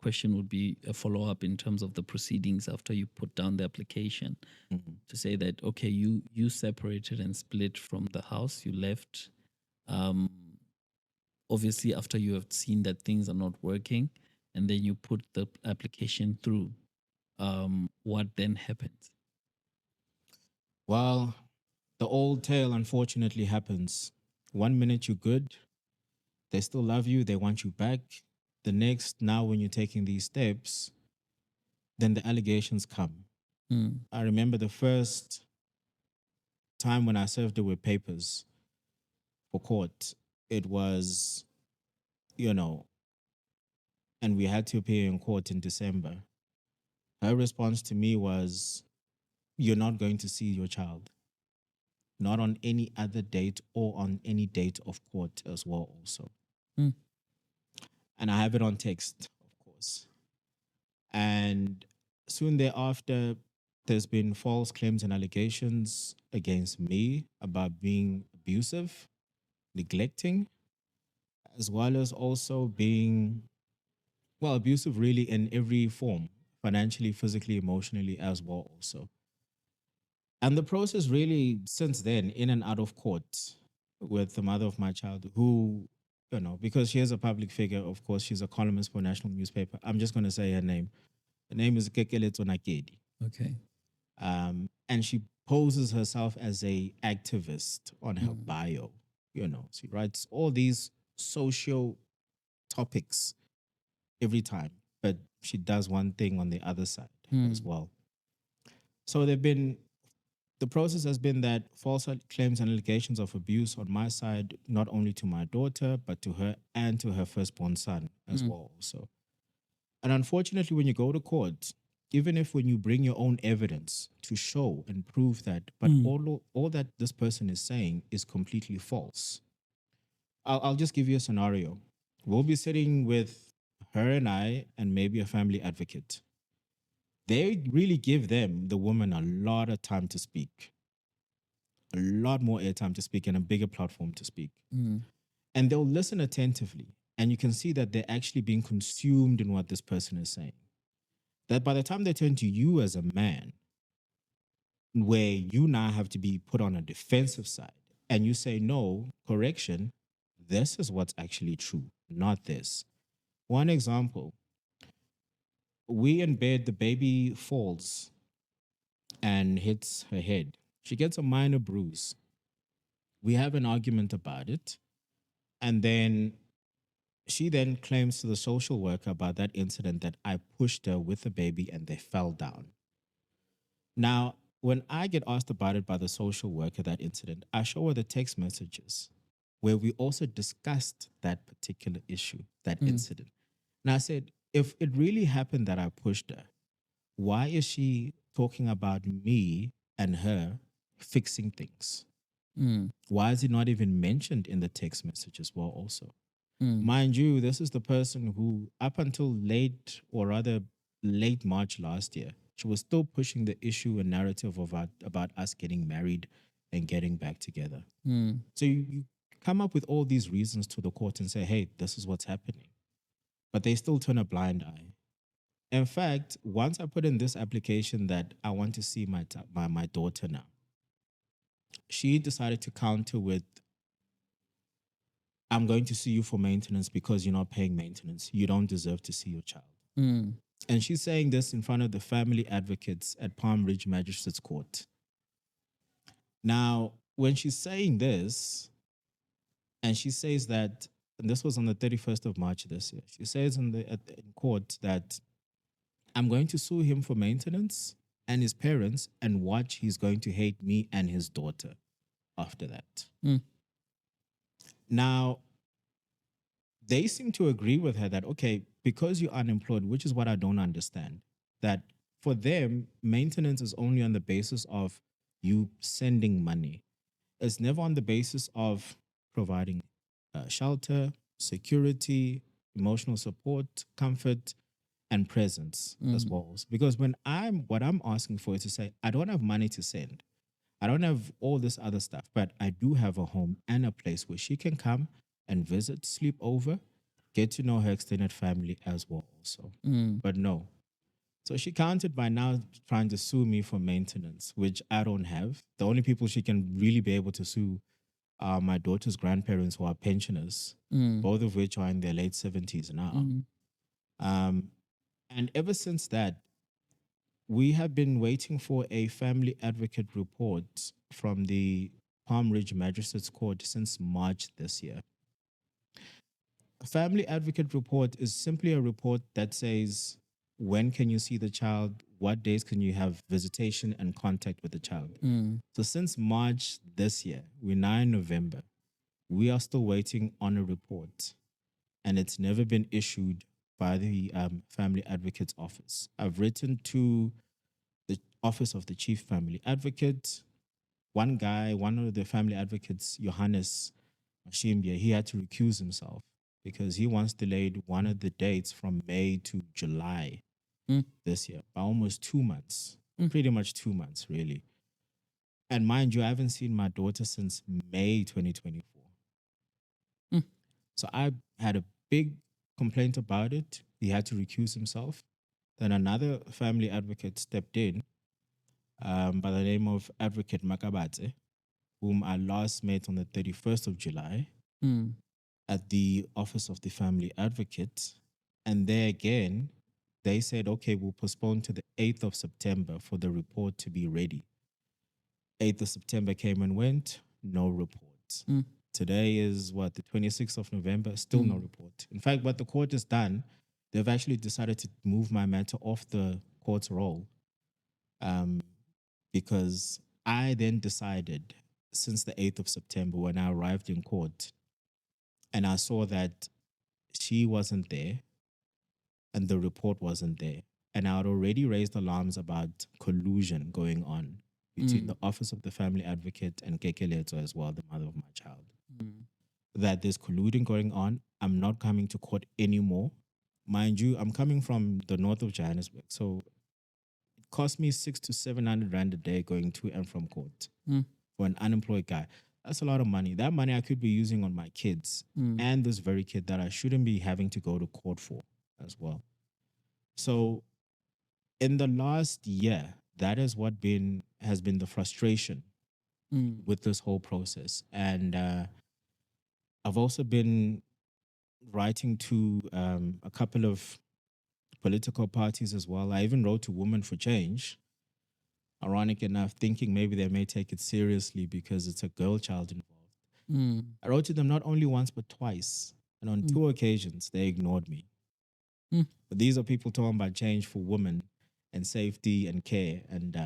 Speaker 2: question would be a follow up in terms of the proceedings after you put down the application
Speaker 1: Mhm.
Speaker 2: to say that okay, you separated and split from the house, you left. Um, Obviously, after you have seen that things are not working, and then you put the application through, what then happens?
Speaker 1: Well, the old tale unfortunately happens. 1 minute you're good, they still love you, they want you back. The next, now when you're taking these steps, then the allegations come.
Speaker 2: Mm,
Speaker 1: I remember the first time when I served her with papers for court, it was, you know, and we had to appear in court in December. Her response to me was, "You're not going to see your child, not on any other date or on any date of court as well, also."
Speaker 2: mm,
Speaker 1: And I have it on text, of course. And soon thereafter, there's been false claims and allegations against me about being abusive, neglecting, as well as also being, well, abusive really in every form, financially, physically, emotionally, as well, also. And the process really, since then, in and out of court with the mother of my child, who, because she is a public figure, of course, she's a columnist for a national newspaper. I'm just going to say her name. Her name is Kekeletso Nakedi.
Speaker 2: okay.
Speaker 1: And she poses herself as a activist on her
Speaker 2: Mm,
Speaker 1: bio. She writes all these social topics every time, but she does one thing on the other side as
Speaker 2: mm,
Speaker 1: well. So the process has been that false claims and allegations of abuse on my side, not only to my daughter, but to her and to her firstborn son as
Speaker 2: mm,
Speaker 1: well. Also, and unfortunately, when you go to court, even if when you bring your own evidence to show and prove that, but
Speaker 2: mm,
Speaker 1: all that this person is saying is completely false. I'll just give you a scenario. We'll be sitting with her and I, and maybe a family advocate. They really give the woman, a lot of time to speak, a lot more airtime to speak, and a bigger platform to speak.
Speaker 2: mm,
Speaker 1: And they'll listen attentively. And you can see that they're actually being consumed in what this person is saying. That by the time they turn to you as a man, where you now have to be put on a defensive side, and you say, no, correction, this is what's actually true, not this. One example, we in bed, the baby falls and hits her head. She gets a minor bruise. We have an argument about it. And then she then claims to the social worker about that incident that I pushed her with the baby and they fell down. Now, when I get asked about it by the social worker, that incident, I show her the text messages where we also discussed that particular issue, that
Speaker 2: mm,
Speaker 1: incident. And I said, if it really happened that I pushed her, why is she talking about me and her fixing things?
Speaker 2: mm,
Speaker 1: Why is it not even mentioned in the text message as well, also?
Speaker 2: mm,
Speaker 1: Mind you, this is the person who, up until late, or rather late March last year, she was still pushing the issue and narrative about us getting married and getting back together.
Speaker 2: mm,
Speaker 1: So you come up with all these reasons to the court and say, hey, this is what's happening. But they still turn a blind eye. In fact, once I put in this application that I want to see my daughter now, she decided to counter with, I'm going to sue you for maintenance because you're not paying maintenance. You don't deserve to see your child.
Speaker 2: mm,
Speaker 1: And she's saying this in front of the family advocates at Palm Ridge Magistrates Court. Now, when she's saying this, and she says that, and this was on the 31st of March this year, she says in court that I'm going to sue him for maintenance and his parents, and watch, he's going to hate me and his daughter after that.
Speaker 2: mm,
Speaker 1: Now, they seem to agree with her that, okay, because you're unemployed, which is what I don't understand, that for them, maintenance is only on the basis of you sending money. It's never on the basis of providing shelter, security, emotional support, comfort, and presence as
Speaker 2: mm,
Speaker 1: well. Because what I'm asking for is to say, I don't have money to send. I don't have all this other stuff, but I do have a home and a place where she can come and visit, sleep over, get to know her extended family as well, also.
Speaker 2: Mm.
Speaker 1: But no. So she counted by now trying to sue me for maintenance, which I don't have. The only people she can really be able to sue are my daughter's grandparents, who are pensioners,
Speaker 2: Mm.
Speaker 1: both of which are in their late 70s now.
Speaker 2: Mm.
Speaker 1: Um, and ever since that, we have been waiting for a family advocate report from the Palm Ridge Magistrates Court since March this year. A family advocate report is simply a report that says when can you see the child, what days can you have visitation and contact with the child.
Speaker 2: Mm.
Speaker 1: So since March this year, we're now in November, we are still waiting on a report, and it's never been issued by the family advocate's office. I've written to the office of the chief family advocate. One guy, one of the family advocates, Johannes Mashimbia, he had to recuse himself because he once delayed one of the dates from May to July
Speaker 2: Mm.
Speaker 1: this year by almost 2 months,
Speaker 2: Mm.
Speaker 1: pretty much 2 months, really. And mind you, I haven't seen my daughter since May 2024.
Speaker 2: Mm.
Speaker 1: So I had a big complaint about it. He had to recuse himself. Then another family advocate stepped in by the name of Advocate Makabate, whom I last met on the 31st of July
Speaker 2: Mm.
Speaker 1: at the office of the family advocate. And there again, they said, okay, we'll postpone to the 8th of September for the report to be ready. 8th of September came and went, no report.
Speaker 2: Mm.
Speaker 1: Today is what, the 26th of November, still no
Speaker 2: Mm.
Speaker 1: report. In fact, what the court has done, they've actually decided to move my matter off the court's roll, um, because I then decided since the 8th of September when I arrived in court and I saw that she wasn't there and the report wasn't there. And I had already raised alarms about collusion going on between
Speaker 2: Mm.
Speaker 1: the Office of the Family Advocate and Kekeleto as well, the mother of my child.
Speaker 2: Mm.
Speaker 1: That there's colluding going on. I'm not coming to court anymore. Mind you, I'm coming from the north of Johannesburg. So it cost me 600 to 700 rand a day going to and from court
Speaker 2: Mm.
Speaker 1: for an unemployed guy. That's a lot of money. That money I could be using on my kids
Speaker 2: Mm.
Speaker 1: and this very kid that I shouldn't be having to go to court for as well. So in the last year, that is what been has been the frustration
Speaker 2: Mm.
Speaker 1: with this whole process. And I've also been writing to a couple of political parties as well. I even wrote to Women for Change, ironic enough, thinking maybe they may take it seriously because it's a girl child involved.
Speaker 2: Mm.
Speaker 1: I wrote to them not only once, but twice. And on
Speaker 2: Mm.
Speaker 1: two occasions, they ignored me.
Speaker 2: Mm.
Speaker 1: But these are people talking about change for women and safety and care and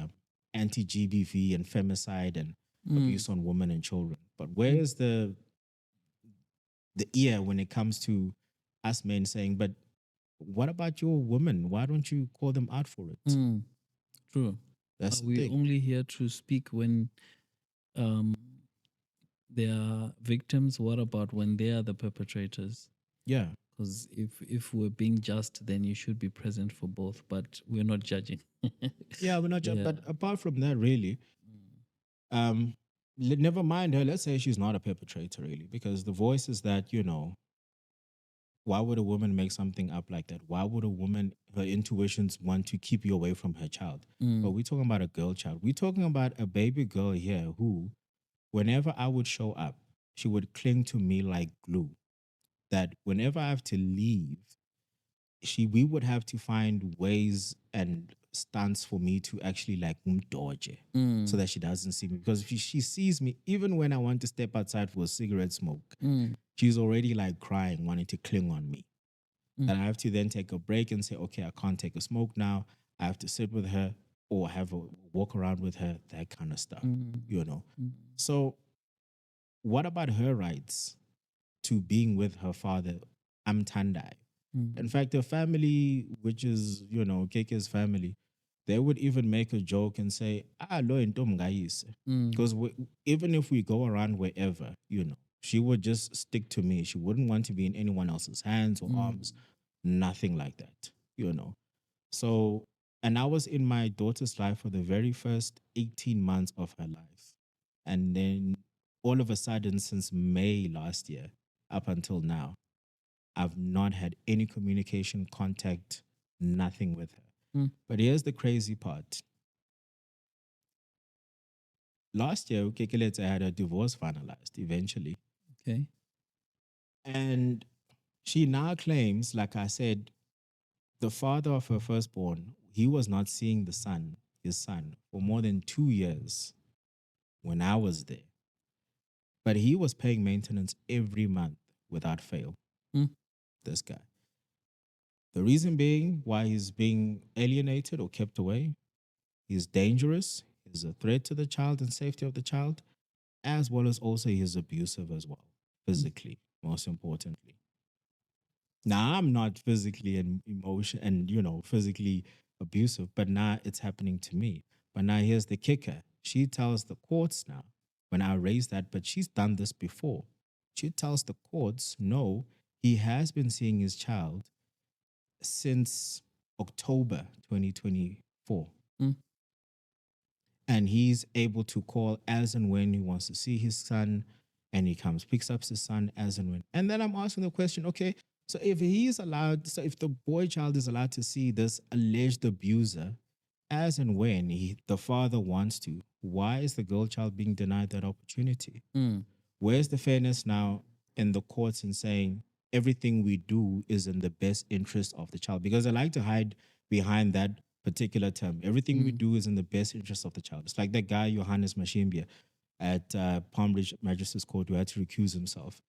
Speaker 1: anti GBV and femicide and
Speaker 2: Mm.
Speaker 1: abuse on women and children. But where
Speaker 2: Mm.
Speaker 1: is the ear when it comes to us men saying, but what about your women? Why don't you call them out for it?
Speaker 2: Mm. True. Are
Speaker 1: That's the
Speaker 2: we
Speaker 1: thing.
Speaker 2: only here to speak when um, they are victims? What about when they are the perpetrators?
Speaker 1: Yeah.
Speaker 2: Because if we're being just, then you should be present for both. But we're not judging.
Speaker 1: Yeah, we're not
Speaker 2: Yeah.
Speaker 1: but apart from that, really, um, never mind her. Let's say she's not a perpetrator, really, because the voice is that, why would a woman make something up like that? Why would a woman, her intuitions want to keep you away from her child? But
Speaker 2: Mm.
Speaker 1: we're talking about a girl child. We're talking about a baby girl here who, whenever I would show up, she would cling to me like glue. That whenever I have to leave, we would have to find ways and stunts for me to actually like dodge it so
Speaker 2: Mm.
Speaker 1: that she doesn't see me. Because if she sees me, even when I want to step outside for a cigarette smoke,
Speaker 2: Mm.
Speaker 1: she's already like crying, wanting to cling on me.
Speaker 2: Mm.
Speaker 1: And I have to then take a break and say, okay, I can't take a smoke now. I have to sit with her or have a walk around with her, that kind of stuff,
Speaker 2: Mm.
Speaker 1: you know.
Speaker 2: Mm.
Speaker 1: So, what about her rights to being with her father, Amtandai? In
Speaker 2: Mm.
Speaker 1: fact, her family, which is, Keke's family, they would even make a joke and say, lo intom ngayise.
Speaker 2: Mm.
Speaker 1: Because even if we go around wherever, she would just stick to me. She wouldn't want to be in anyone else's hands or
Speaker 2: Mm.
Speaker 1: arms, nothing like that. So, and I was in my daughter's life for the very first 18 months of her life. And then all of a sudden, since May last year up until now, I've not had any communication, contact, nothing with her.
Speaker 2: Mm.
Speaker 1: But here's the crazy part. Last year, Kekeletse had a divorce finalized eventually.
Speaker 2: Okay.
Speaker 1: And she now claims, like I said, the father of her firstborn, he was not seeing his son, for more than 2 years when I was there. But he was paying maintenance every month without fail,
Speaker 2: Mm.
Speaker 1: this guy. The reason being why he's being alienated or kept away, he's dangerous, he's a threat to the child and safety of the child, as well as also he's abusive as well,
Speaker 2: Mm.
Speaker 1: physically, most importantly. Now I'm not physically and emotion and physically abusive, but now it's happening to me. But now here's the kicker. She tells the courts now, when I raise that, but she's done this before. She tells the courts, no, he has been seeing his child since October 2024.
Speaker 2: Mm.
Speaker 1: And he's able to call as and when he wants to see his son, and he comes, picks up his son as and when. And then I'm asking the question, okay, so if he's allowed, so if the boy child is allowed to see this alleged abuser as and when the father wants to, why is the girl child being denied that opportunity?
Speaker 2: Mm.
Speaker 1: Where's the fairness now in the courts in saying everything we do is in the best interest of the child? Because I like to hide behind that particular term. Everything we
Speaker 2: Mm.
Speaker 1: do is in the best interest of the child. It's like that guy, Johannes Mashimbia, at Palm Ridge Magistrates Court, who had to recuse himself.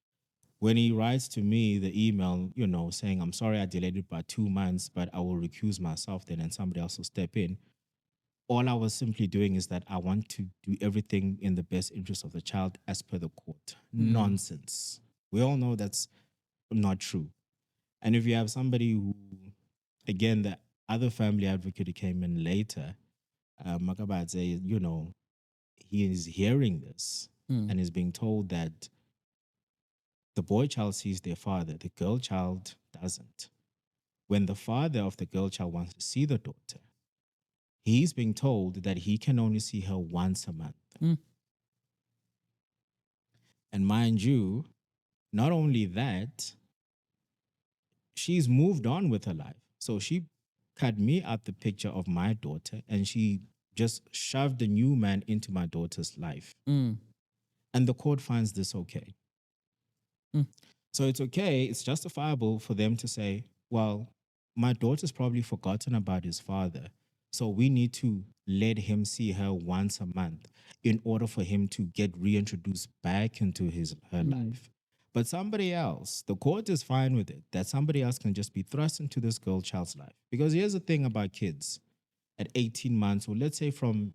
Speaker 1: When he writes to me the email, saying, I'm sorry I delayed it by 2 months, but I will recuse myself then and somebody else will step in. All I was simply doing is that I want to do everything in the best interest of the child as per the court.
Speaker 2: Mm.
Speaker 1: Nonsense. We all know that's not true. And if you have somebody who, again, the other family advocate who came in later, Makabadze, he is hearing this
Speaker 2: Mm.
Speaker 1: and is being told that the boy child sees their father, the girl child doesn't. When the father of the girl child wants to see the daughter, he's being told that he can only see her once a month.
Speaker 2: Mm.
Speaker 1: And mind you, not only that, she's moved on with her life. So she cut me out the picture of my daughter and she just shoved a new man into my daughter's life.
Speaker 2: Mm.
Speaker 1: And the court finds this okay.
Speaker 2: Mm.
Speaker 1: So it's okay, it's justifiable for them to say, well, my daughter's probably forgotten about his father. So we need to let him see her once a month in order for him to get reintroduced back into her
Speaker 2: Mm.
Speaker 1: life. But somebody else, the court is fine with it, that somebody else can just be thrust into this girl child's life. Because here's the thing about kids at 18 months, or let's say from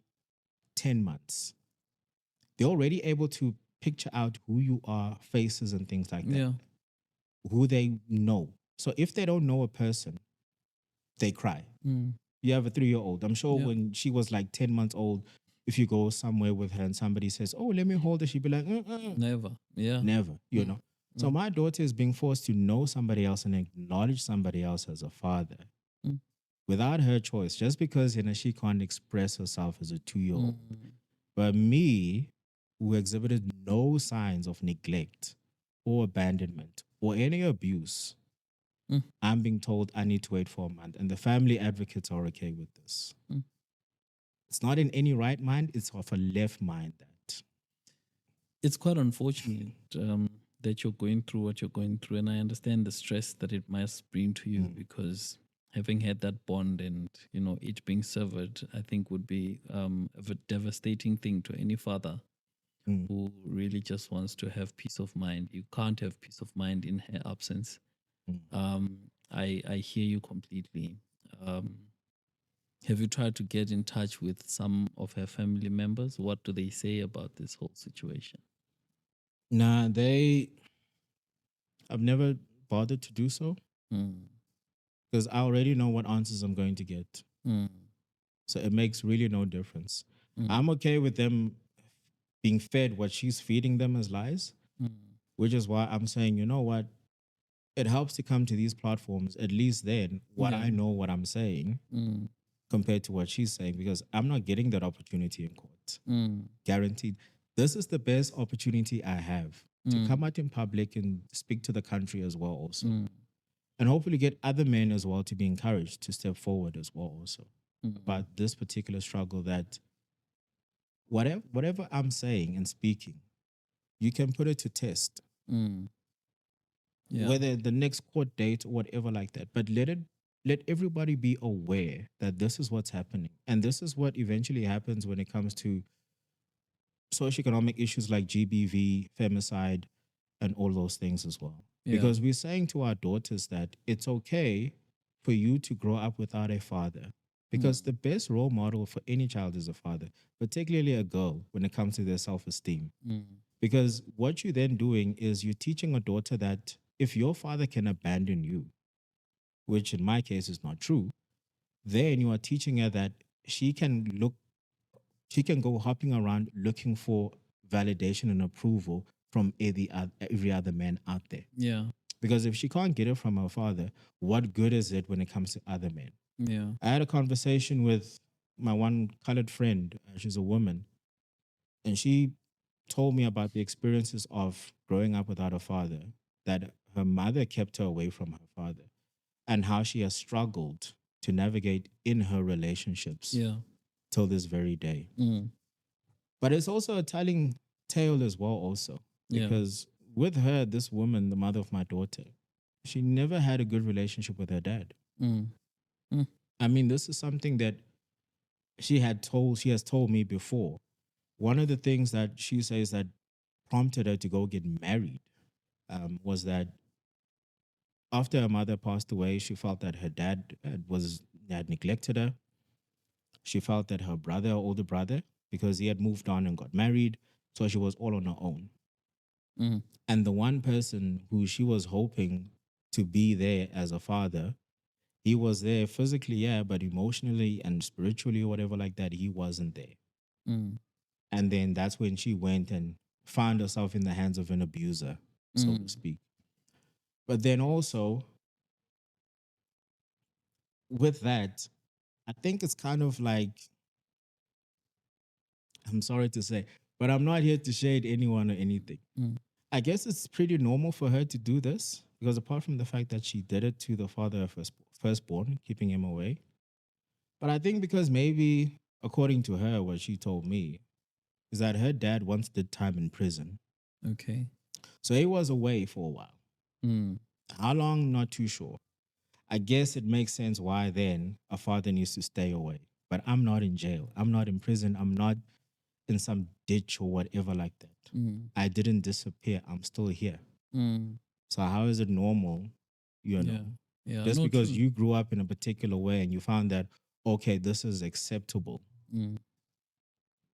Speaker 1: 10 months, they're already able to picture out who you are, faces, and things like that,
Speaker 2: Yeah.
Speaker 1: who they know. So if they don't know a person, they cry.
Speaker 2: Mm.
Speaker 1: You have a 3-year old. I'm sure
Speaker 2: Yeah.
Speaker 1: when she was like 10 months old, if you go somewhere with her and somebody says, oh, let me hold her, she'd be like,
Speaker 2: Never. Yeah.
Speaker 1: never,
Speaker 2: Mm.
Speaker 1: So
Speaker 2: Mm.
Speaker 1: my daughter is being forced to know somebody else and acknowledge somebody else as a father
Speaker 2: Mm.
Speaker 1: without her choice, just because she can't express herself as a 2-year old.
Speaker 2: Mm.
Speaker 1: But me, who exhibited no signs of neglect or abandonment or any abuse,
Speaker 2: Mm.
Speaker 1: I'm being told I need to wait for a month. And the family advocates are okay with this.
Speaker 2: Mm.
Speaker 1: It's not in any right mind, it's of a left mind that.
Speaker 2: It's quite unfortunate that you're going through what you're going through, and I understand the stress that it must bring to you because having had that bond and it being severed, I think would be a devastating thing to any father
Speaker 1: Mm,
Speaker 2: who really just wants to have peace of mind. You can't have peace of mind in her absence.
Speaker 1: mm.
Speaker 2: I hear you completely. Um, have you tried to get in touch with some of her family members? What do they say about this whole situation?
Speaker 1: Nah, I've never bothered to do so
Speaker 2: Mm.
Speaker 1: because I already know what answers I'm going to get.
Speaker 2: Mm.
Speaker 1: So it makes really no difference.
Speaker 2: Mm.
Speaker 1: I'm okay with them being fed what she's feeding them as lies,
Speaker 2: Mm.
Speaker 1: which is why I'm saying, you know what? It helps to come to these platforms, at least then, what
Speaker 2: Yeah.
Speaker 1: I know what I'm saying
Speaker 2: Mm.
Speaker 1: compared to what she's saying, because I'm not getting that opportunity in court.
Speaker 2: Mm.
Speaker 1: Guaranteed. This is the best opportunity I have. to
Speaker 2: Mm.
Speaker 1: come out in public and speak to the country as well, also.
Speaker 2: Mm.
Speaker 1: And hopefully get other men as well to be encouraged to step forward as well, also,
Speaker 2: Mm.
Speaker 1: about this particular struggle that whatever I'm saying and speaking, you can put it to test,
Speaker 2: Mm. Yeah.
Speaker 1: whether the next court date or whatever like that. But let everybody be aware that this is what's happening. And this is what eventually happens when it comes to socioeconomic issues like GBV, femicide, and all those things as well.
Speaker 2: Yeah.
Speaker 1: Because we're saying to our daughters that it's okay for you to grow up without a father. Because the best role model for any child is a father, particularly a girl, when it comes to their self esteem.
Speaker 2: Mm.
Speaker 1: Because what you're then doing is you're teaching a daughter that if your father can abandon you, which in my case is not true, then you are teaching her that she can look, she can go hopping around looking for validation and approval from every other man out there.
Speaker 2: Yeah.
Speaker 1: Because if she can't get it from her father, what good is it when it comes to other men?
Speaker 2: Yeah.
Speaker 1: I had a conversation with my one colored friend. She's a woman, and she told me about the experiences of growing up without a father, that her mother kept her away from her father, and how she has struggled to navigate in her relationships
Speaker 2: Yeah.
Speaker 1: till this very day.
Speaker 2: Mm.
Speaker 1: But it's also a telling tale as well, also,
Speaker 2: Yeah.
Speaker 1: because with her, this woman, the mother of my daughter, she never had a good relationship with her dad.
Speaker 2: Mm. Mm.
Speaker 1: I mean, this is something that she has told me before. One of the things that she says that prompted her to go get married was that after her mother passed away, she felt that her dad had neglected her. She felt that her brother, her older brother, because he had moved on and got married, so she was all on her own.
Speaker 2: Mm.
Speaker 1: And the one person who she was hoping to be there as a father, he was there physically, yeah, but emotionally and spiritually or whatever like that, he wasn't there.
Speaker 2: Mm.
Speaker 1: And then that's when she went and found herself in the hands of an abuser, so to
Speaker 2: Mm.
Speaker 1: speak. But then also, with that, I think it's kind of like, I'm sorry to say, but I'm not here to shade anyone or anything.
Speaker 2: Mm.
Speaker 1: I guess it's pretty normal for her to do this because apart from the fact that she did it to the father of her firstborn, keeping him away. But I think because maybe, according to her, what she told me is that her dad once did time in prison.
Speaker 2: Okay.
Speaker 1: So he was away for a while.
Speaker 2: Mm.
Speaker 1: How long? Not too sure. I guess it makes sense why then a father needs to stay away. But I'm not in jail. I'm not in prison. I'm not in some ditch or whatever like that.
Speaker 2: Mm.
Speaker 1: I didn't disappear. I'm still here.
Speaker 2: Mm.
Speaker 1: So how is it normal, you
Speaker 2: Yeah.
Speaker 1: know,
Speaker 2: Yeah.
Speaker 1: just
Speaker 2: No,
Speaker 1: because
Speaker 2: true.
Speaker 1: you grew up in a particular way and you found that, okay, this is acceptable.
Speaker 2: Mm.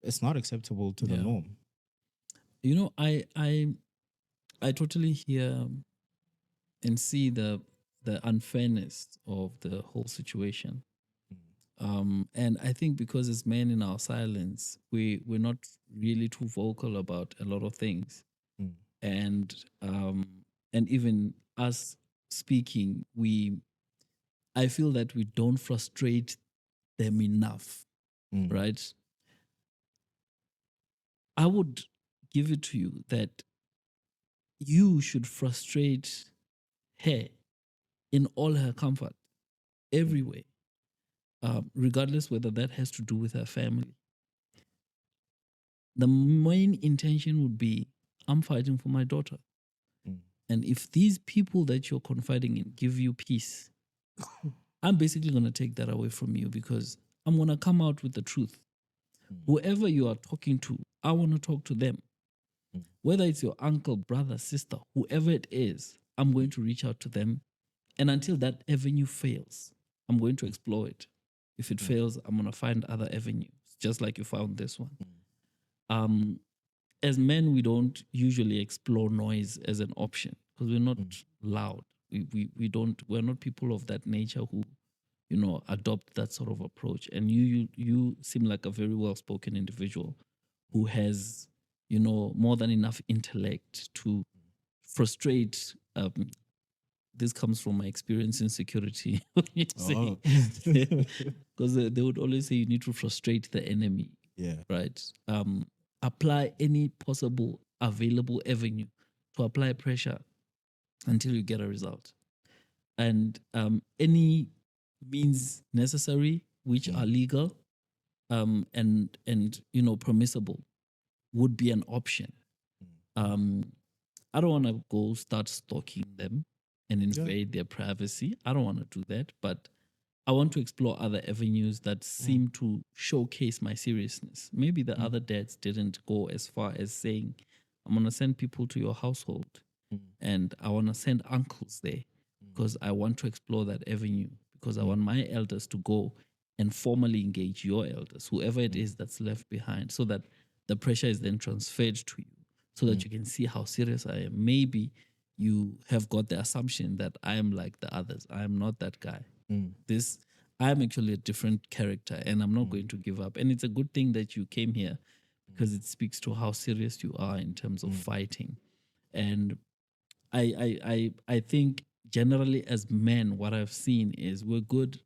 Speaker 1: It's not acceptable to the
Speaker 2: Yeah.
Speaker 1: norm.
Speaker 2: You know, I totally hear and see the unfairness of the whole situation. And I think because as men in our silence, we're not really too vocal about a lot of things.
Speaker 1: Mm,
Speaker 2: And and even us speaking, I feel that we don't frustrate them enough,
Speaker 1: mm,
Speaker 2: right? I would give it to you that you should frustrate her in all her comfort,
Speaker 1: mm,
Speaker 2: everywhere, regardless whether that has to do with her family. The main intention would be, I'm fighting for my daughter.
Speaker 1: mm,
Speaker 2: And if these people that you're confiding in give you peace, I'm basically going to take that away from you because I'm going to come out with the truth.
Speaker 1: mm,
Speaker 2: Whoever you are talking to, I want to talk to them.
Speaker 1: mm,
Speaker 2: Whether it's your uncle, brother, sister, whoever it is, I'm going to reach out to them. And until that avenue fails, I'm going to explore it. If it
Speaker 1: mm,
Speaker 2: fails, I'm going to find other avenues, just like you found this one.
Speaker 1: mm,
Speaker 2: Um, as men, we don't usually explore noise as an option because we're not
Speaker 1: mm,
Speaker 2: loud. We don't, we're not people of that nature who, you know, adopt that sort of approach. And you seem like a very well spoken individual who has, you know, more than enough intellect to frustrate. This comes from my experience in security. When you say,
Speaker 1: Oh,
Speaker 2: because they would always say you need to frustrate the enemy,
Speaker 1: yeah.
Speaker 2: right? Apply any possible available avenue to apply pressure until you get a result. And any means necessary which are legal and permissible would be an option. um I don't want to go start stalking them and
Speaker 1: Yeah.
Speaker 2: invade their privacy. I don't want to do that, but I want to explore other avenues that seem to showcase my seriousness. Maybe the other dads didn't go as far as saying, I'm going to send people to your household and I want to send uncles there because I want to explore that avenue, because I want my elders to go and formally engage your elders, whoever it is that's left behind, so that the pressure is then transferred to you so that you can see how serious I am. Maybe you have got the assumption that I am like the others. I am not that guy. This I'm actually a different character and I'm not going to give up. And it's a good thing that you came here because it speaks to how serious you are in terms of fighting. And I think generally as men, what I've seen is we're good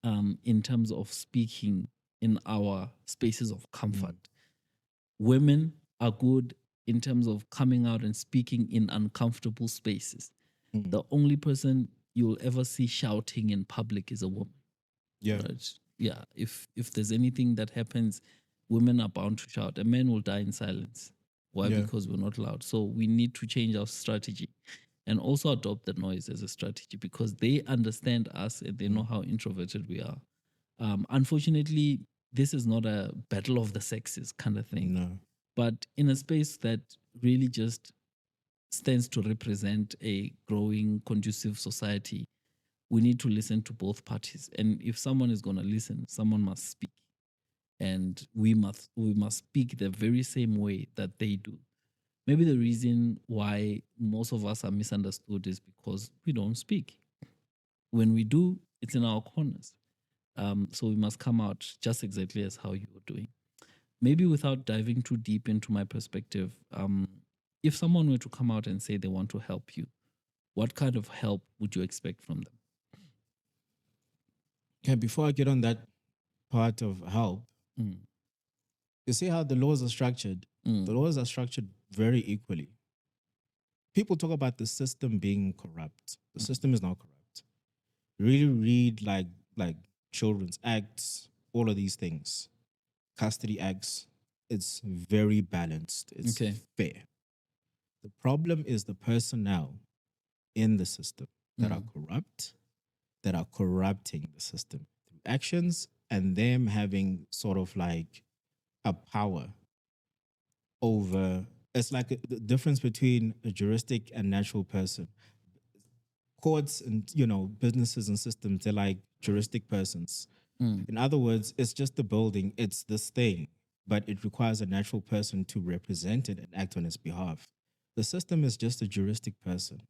Speaker 2: in terms of speaking in our spaces of comfort. Women are good in terms of coming out and speaking in uncomfortable spaces. The only person you'll ever see shouting in public is a woman.
Speaker 1: Yeah.
Speaker 2: Right? Yeah. If there's anything that happens, women are bound to shout. A man will die in silence. Why?
Speaker 1: Yeah.
Speaker 2: Because we're not loud. So we need to change our strategy and also adopt the noise as a strategy, because they understand us and they know how introverted we are. Unfortunately, this is not a battle of the sexes kind of thing,
Speaker 1: No.
Speaker 2: but in a space that really just stands to represent a growing, conducive society, we need to listen to both parties. And if someone is going to listen, someone must speak. And we must speak the very same way that they do. Maybe the reason why most of us are misunderstood is because we don't speak. When we do, it's in our corners. So we must come out just exactly as how you were doing. Maybe without diving too deep into my perspective, if someone were to come out and say they want to help you, what kind of help would you expect from them?
Speaker 1: Okay, before I get on that part of help,
Speaker 2: Mm,
Speaker 1: you see how the laws are structured? The laws are structured very equally. People talk about the system being corrupt. The system is not corrupt. Really read like children's acts, all of these things, custody acts. It's very balanced. It's
Speaker 2: Okay.
Speaker 1: fair. The problem is the personnel in the system that are corrupt, that are corrupting the system through actions, and them having sort of like a power over. It's like the difference between a juristic and natural person. Courts and businesses and systems, they're like juristic persons. In other words, it's just the building, it's this thing, but it requires a natural person to represent it and act on its behalf. The system is just a juristic person.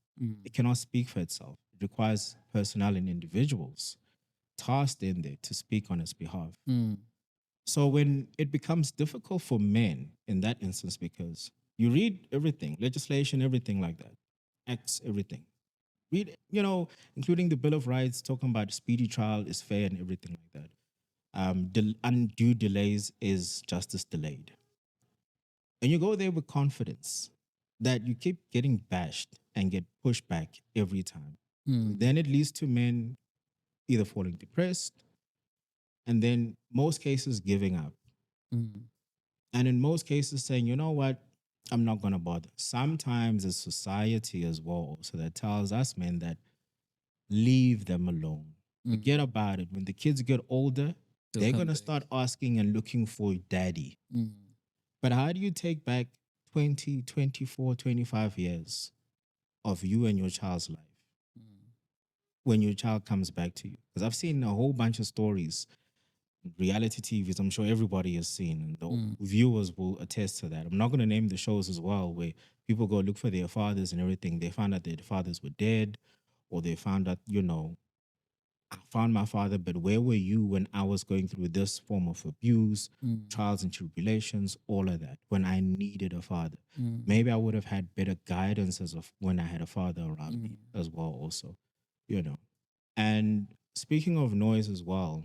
Speaker 1: It cannot speak for itself. It requires personnel and individuals tasked in there to speak on its behalf. So when it becomes difficult for men in that instance, because you read everything, legislation, everything like that, acts, everything. Read, including the Bill of Rights, talking about speedy trial is fair and everything like that. Undue delays is justice delayed. And you go there with confidence that you keep getting bashed and get pushed back every time. Then it leads to men either falling depressed and then most cases giving up. And in most cases saying, you know what, I'm not going to bother. Sometimes it's society as well. So that tells us men that leave them alone. Forget about it. When the kids get older,
Speaker 2: They'll
Speaker 1: they're
Speaker 2: come
Speaker 1: going to
Speaker 2: back.
Speaker 1: start asking and looking for daddy. But how do you take back 20, 24, 25 years of you and your child's life when your child comes back to you? Because I've seen a whole bunch of stories, reality TVs, I'm sure everybody has seen, and the viewers will attest to that. I'm not going to name the shows as well, where people go look for their fathers and everything. They found out their fathers were dead, or they found out, I found my father, but where were you when I was going through this form of abuse, trials and tribulations, all of that, when I needed a father? Maybe I would have had better guidance as of when I had a father around me as well, also, you know. And speaking of noise as well,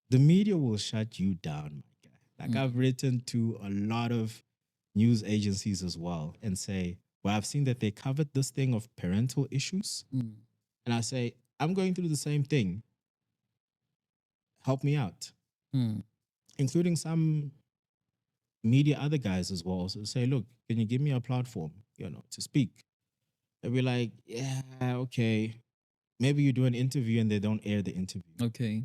Speaker 1: the media will shut you down, my guy. Like I've written to a lot of news agencies as well and say, where I've seen that they covered this thing of parental issues.
Speaker 2: Mm.
Speaker 1: And I say, I'm going through the same thing. Help me out.
Speaker 2: Mm.
Speaker 1: Including some media other guys as well. So say, look, can you give me a platform, to speak? They'll be like, yeah, okay. Maybe you do an interview and they don't air the interview.
Speaker 2: Okay.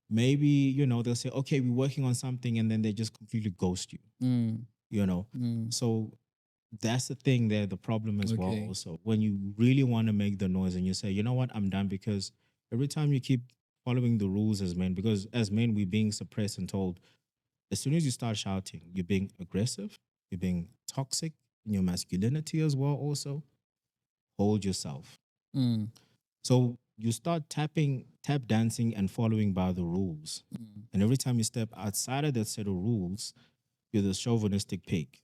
Speaker 1: Maybe, they'll say, okay, we're working on something and then they just completely ghost you,
Speaker 2: Mm.
Speaker 1: you know?
Speaker 2: Mm.
Speaker 1: So that's the thing there, the problem as well.
Speaker 2: Okay.
Speaker 1: Also, when you really want to make the noise and you say, you know what, I'm done, because every time you keep following the rules as men, because as men, we're being suppressed and told as soon as you start shouting, you're being aggressive, you're being toxic in your masculinity as well. Also, hold yourself.
Speaker 2: Mm.
Speaker 1: So you start tap dancing and following by the rules.
Speaker 2: Mm.
Speaker 1: And every time you step outside of that set of rules, you're the chauvinistic pig.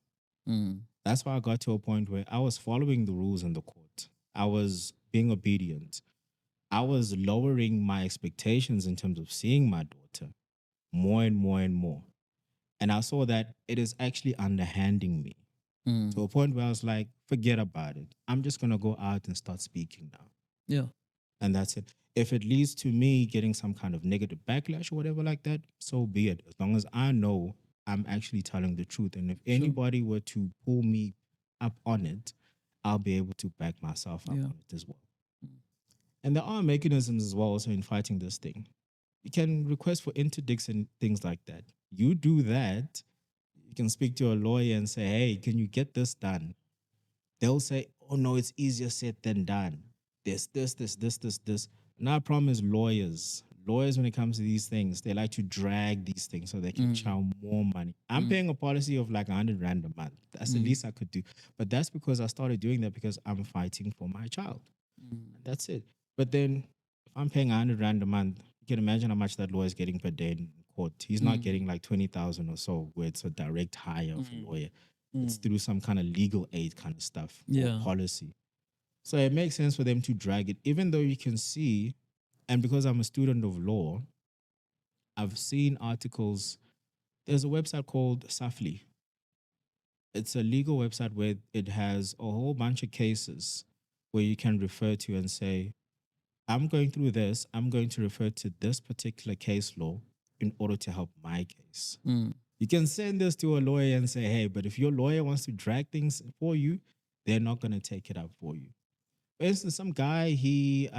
Speaker 2: Mm.
Speaker 1: That's why I got to a point where I was following the rules in the court. I was being obedient. I was lowering my expectations in terms of seeing my daughter more and more and more. And I saw that it is actually underhanding me
Speaker 2: Mm.
Speaker 1: to a point where I was like, forget about it. I'm just going to go out and start speaking now.
Speaker 2: Yeah.
Speaker 1: And that's it. If it leads to me getting some kind of negative backlash or whatever like that, so be it. As long as I know I'm actually telling the truth. And if
Speaker 2: Sure.
Speaker 1: anybody were to pull me up on it, I'll be able to back myself up
Speaker 2: Yeah.
Speaker 1: on it as well. And there are mechanisms as well also in fighting this thing. You can request for interdicts and things like that. You do that, you can speak to a lawyer and say, hey, can you get this done? They'll say, oh no, it's easier said than done. There's this. Now, I promise lawyers, when it comes to these things, they like to drag these things so they can
Speaker 2: Mm.
Speaker 1: chow more money. I'm
Speaker 2: Mm.
Speaker 1: paying a policy of like 100 Rand a month. That's the
Speaker 2: Mm.
Speaker 1: least I could do. But that's because I started doing that because I'm fighting for my child.
Speaker 2: Mm.
Speaker 1: That's it. But then if I'm paying 100 Rand a month, you can imagine how much that lawyer is getting per day in court. He's not
Speaker 2: Mm.
Speaker 1: getting like 20,000 or so, where it's a direct hire of
Speaker 2: Mm.
Speaker 1: a lawyer. It's
Speaker 2: Mm.
Speaker 1: through some kind of legal aid kind of stuff or
Speaker 2: Yeah.
Speaker 1: policy. So it makes sense for them to drag it, even though you can see, and because I'm a student of law, I've seen articles. There's a website called Safli. It's a legal website where it has a whole bunch of cases where you can refer to and say, I'm going through this. I'm going to refer to this particular case law in order to help my case.
Speaker 2: Mm.
Speaker 1: You can send this to a lawyer and say, hey, but if your lawyer wants to drag things for you, they're not going to take it up for you. For instance, some guy, he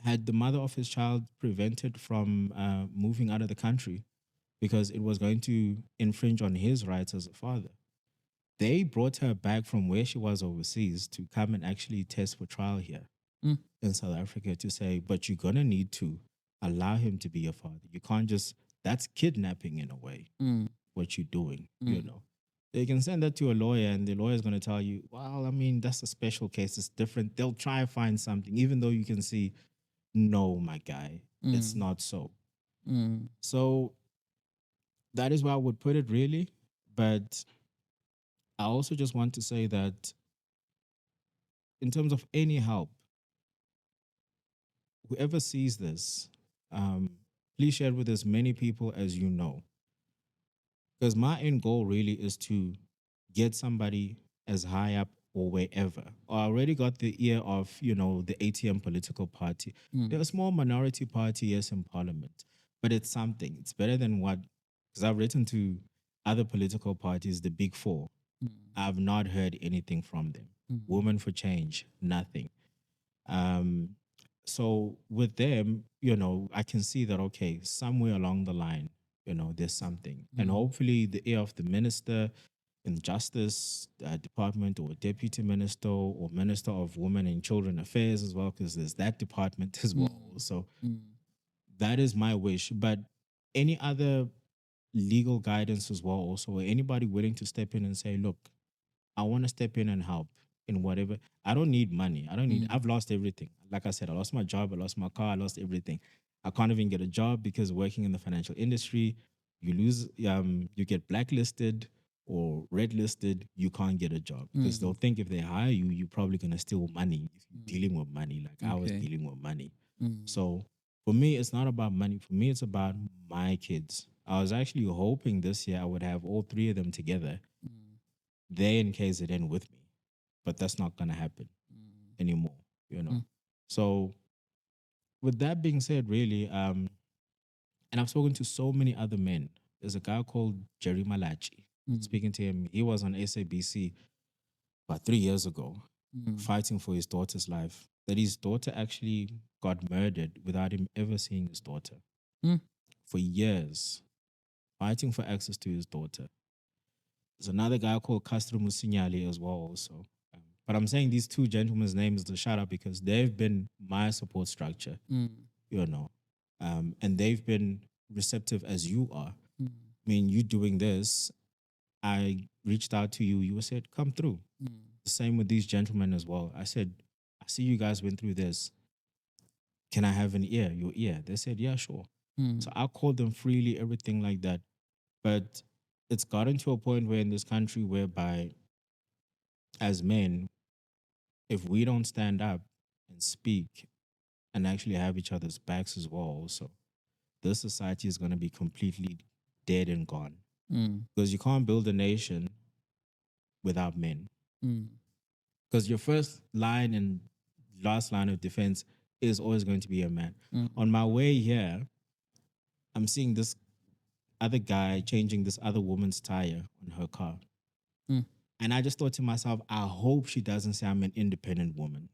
Speaker 1: had the mother of his child prevented from moving out of the country because it was going to infringe on his rights as a father. They brought her back from where she was overseas to come and actually test for trial here
Speaker 2: Mm.
Speaker 1: in South Africa to say, but you're going to need to allow him to be a father. You can't just, that's kidnapping in a way,
Speaker 2: Mm.
Speaker 1: what you're doing,
Speaker 2: Mm.
Speaker 1: They can send that to a lawyer and the lawyer is going to tell you, well, I mean, that's a special case. It's different. They'll try and find something, even though you can see, no, my guy, it's
Speaker 2: Mm.
Speaker 1: not so.
Speaker 2: Mm.
Speaker 1: So that is where I would put it, really. But I also just want to say that in terms of any help, whoever sees this, um, please share it with as many people as you know. Because my end goal really is to get somebody as high up or wherever. I already got the ear of, the ATM political party.
Speaker 2: Mm.
Speaker 1: They're a small minority party, yes, in parliament, but it's something. It's better than what, because I've written to other political parties, the big four.
Speaker 2: Mm.
Speaker 1: I've not heard anything from them.
Speaker 2: Mm.
Speaker 1: Women for Change, nothing. Um, so with them, I can see that, okay, somewhere along the line, there's something. And
Speaker 2: Mm.
Speaker 1: hopefully the ear of the minister in the Justice Department or Deputy Minister or Minister of Women and Children Affairs as well, because there's that department as well.
Speaker 2: Mm.
Speaker 1: So
Speaker 2: Mm.
Speaker 1: that is my wish. But any other legal guidance as well, also, or anybody willing to step in and say, look, I want to step in and help in whatever. I don't need money.
Speaker 2: Mm.
Speaker 1: I've lost everything. Like I said, I lost my job, I lost my car, I lost everything. I can't even get a job because working in the financial industry, you get blacklisted or red listed, you can't get a job because they'll
Speaker 2: Mm.
Speaker 1: think if they hire you, you're probably going to steal money if you're
Speaker 2: Mm.
Speaker 1: dealing with money. Like I was
Speaker 2: Okay.
Speaker 1: dealing with money.
Speaker 2: Mm.
Speaker 1: So for me, it's not about money. For me, it's about my kids. I was actually hoping this year I would have all three of them together
Speaker 2: Mm.
Speaker 1: they're in KZN with me, but that's not gonna happen anymore, you know.
Speaker 2: Mm.
Speaker 1: So with that being said, really, and I've spoken to so many other men. There's a guy called Jerry Malachi.
Speaker 2: Mm.
Speaker 1: Speaking to him, he was on SABC about 3 years ago,
Speaker 2: Mm.
Speaker 1: fighting for his daughter's life. That his daughter actually got murdered without him ever seeing his daughter
Speaker 2: Mm.
Speaker 1: for years, fighting for access to his daughter. There's another guy called Castro Musinyali as well, also. But I'm saying these two gentlemen's names to shout out because they've been my support structure,
Speaker 2: Mm.
Speaker 1: you know, and they've been receptive as you are.
Speaker 2: Mm.
Speaker 1: I mean, you doing this, I reached out to you, you said, come through.
Speaker 2: Mm.
Speaker 1: The same with these gentlemen as well. I said, I see you guys went through this. Can I have an ear, your ear? They said, yeah, sure.
Speaker 2: Mm.
Speaker 1: So I called them freely, everything like that. But it's gotten to a point where in this country whereby as men, if we don't stand up and speak and actually have each other's backs as well, also, this society is going to be completely dead and gone.
Speaker 2: Mm.
Speaker 1: Because you can't build a nation without men.
Speaker 2: Mm.
Speaker 1: Because your first line and last line of defense is always going to be a man.
Speaker 2: Mm.
Speaker 1: On my way here, I'm seeing this other guy changing this other woman's tire on her car.
Speaker 2: Mm.
Speaker 1: And I just thought to myself, I hope she doesn't say I'm an independent woman.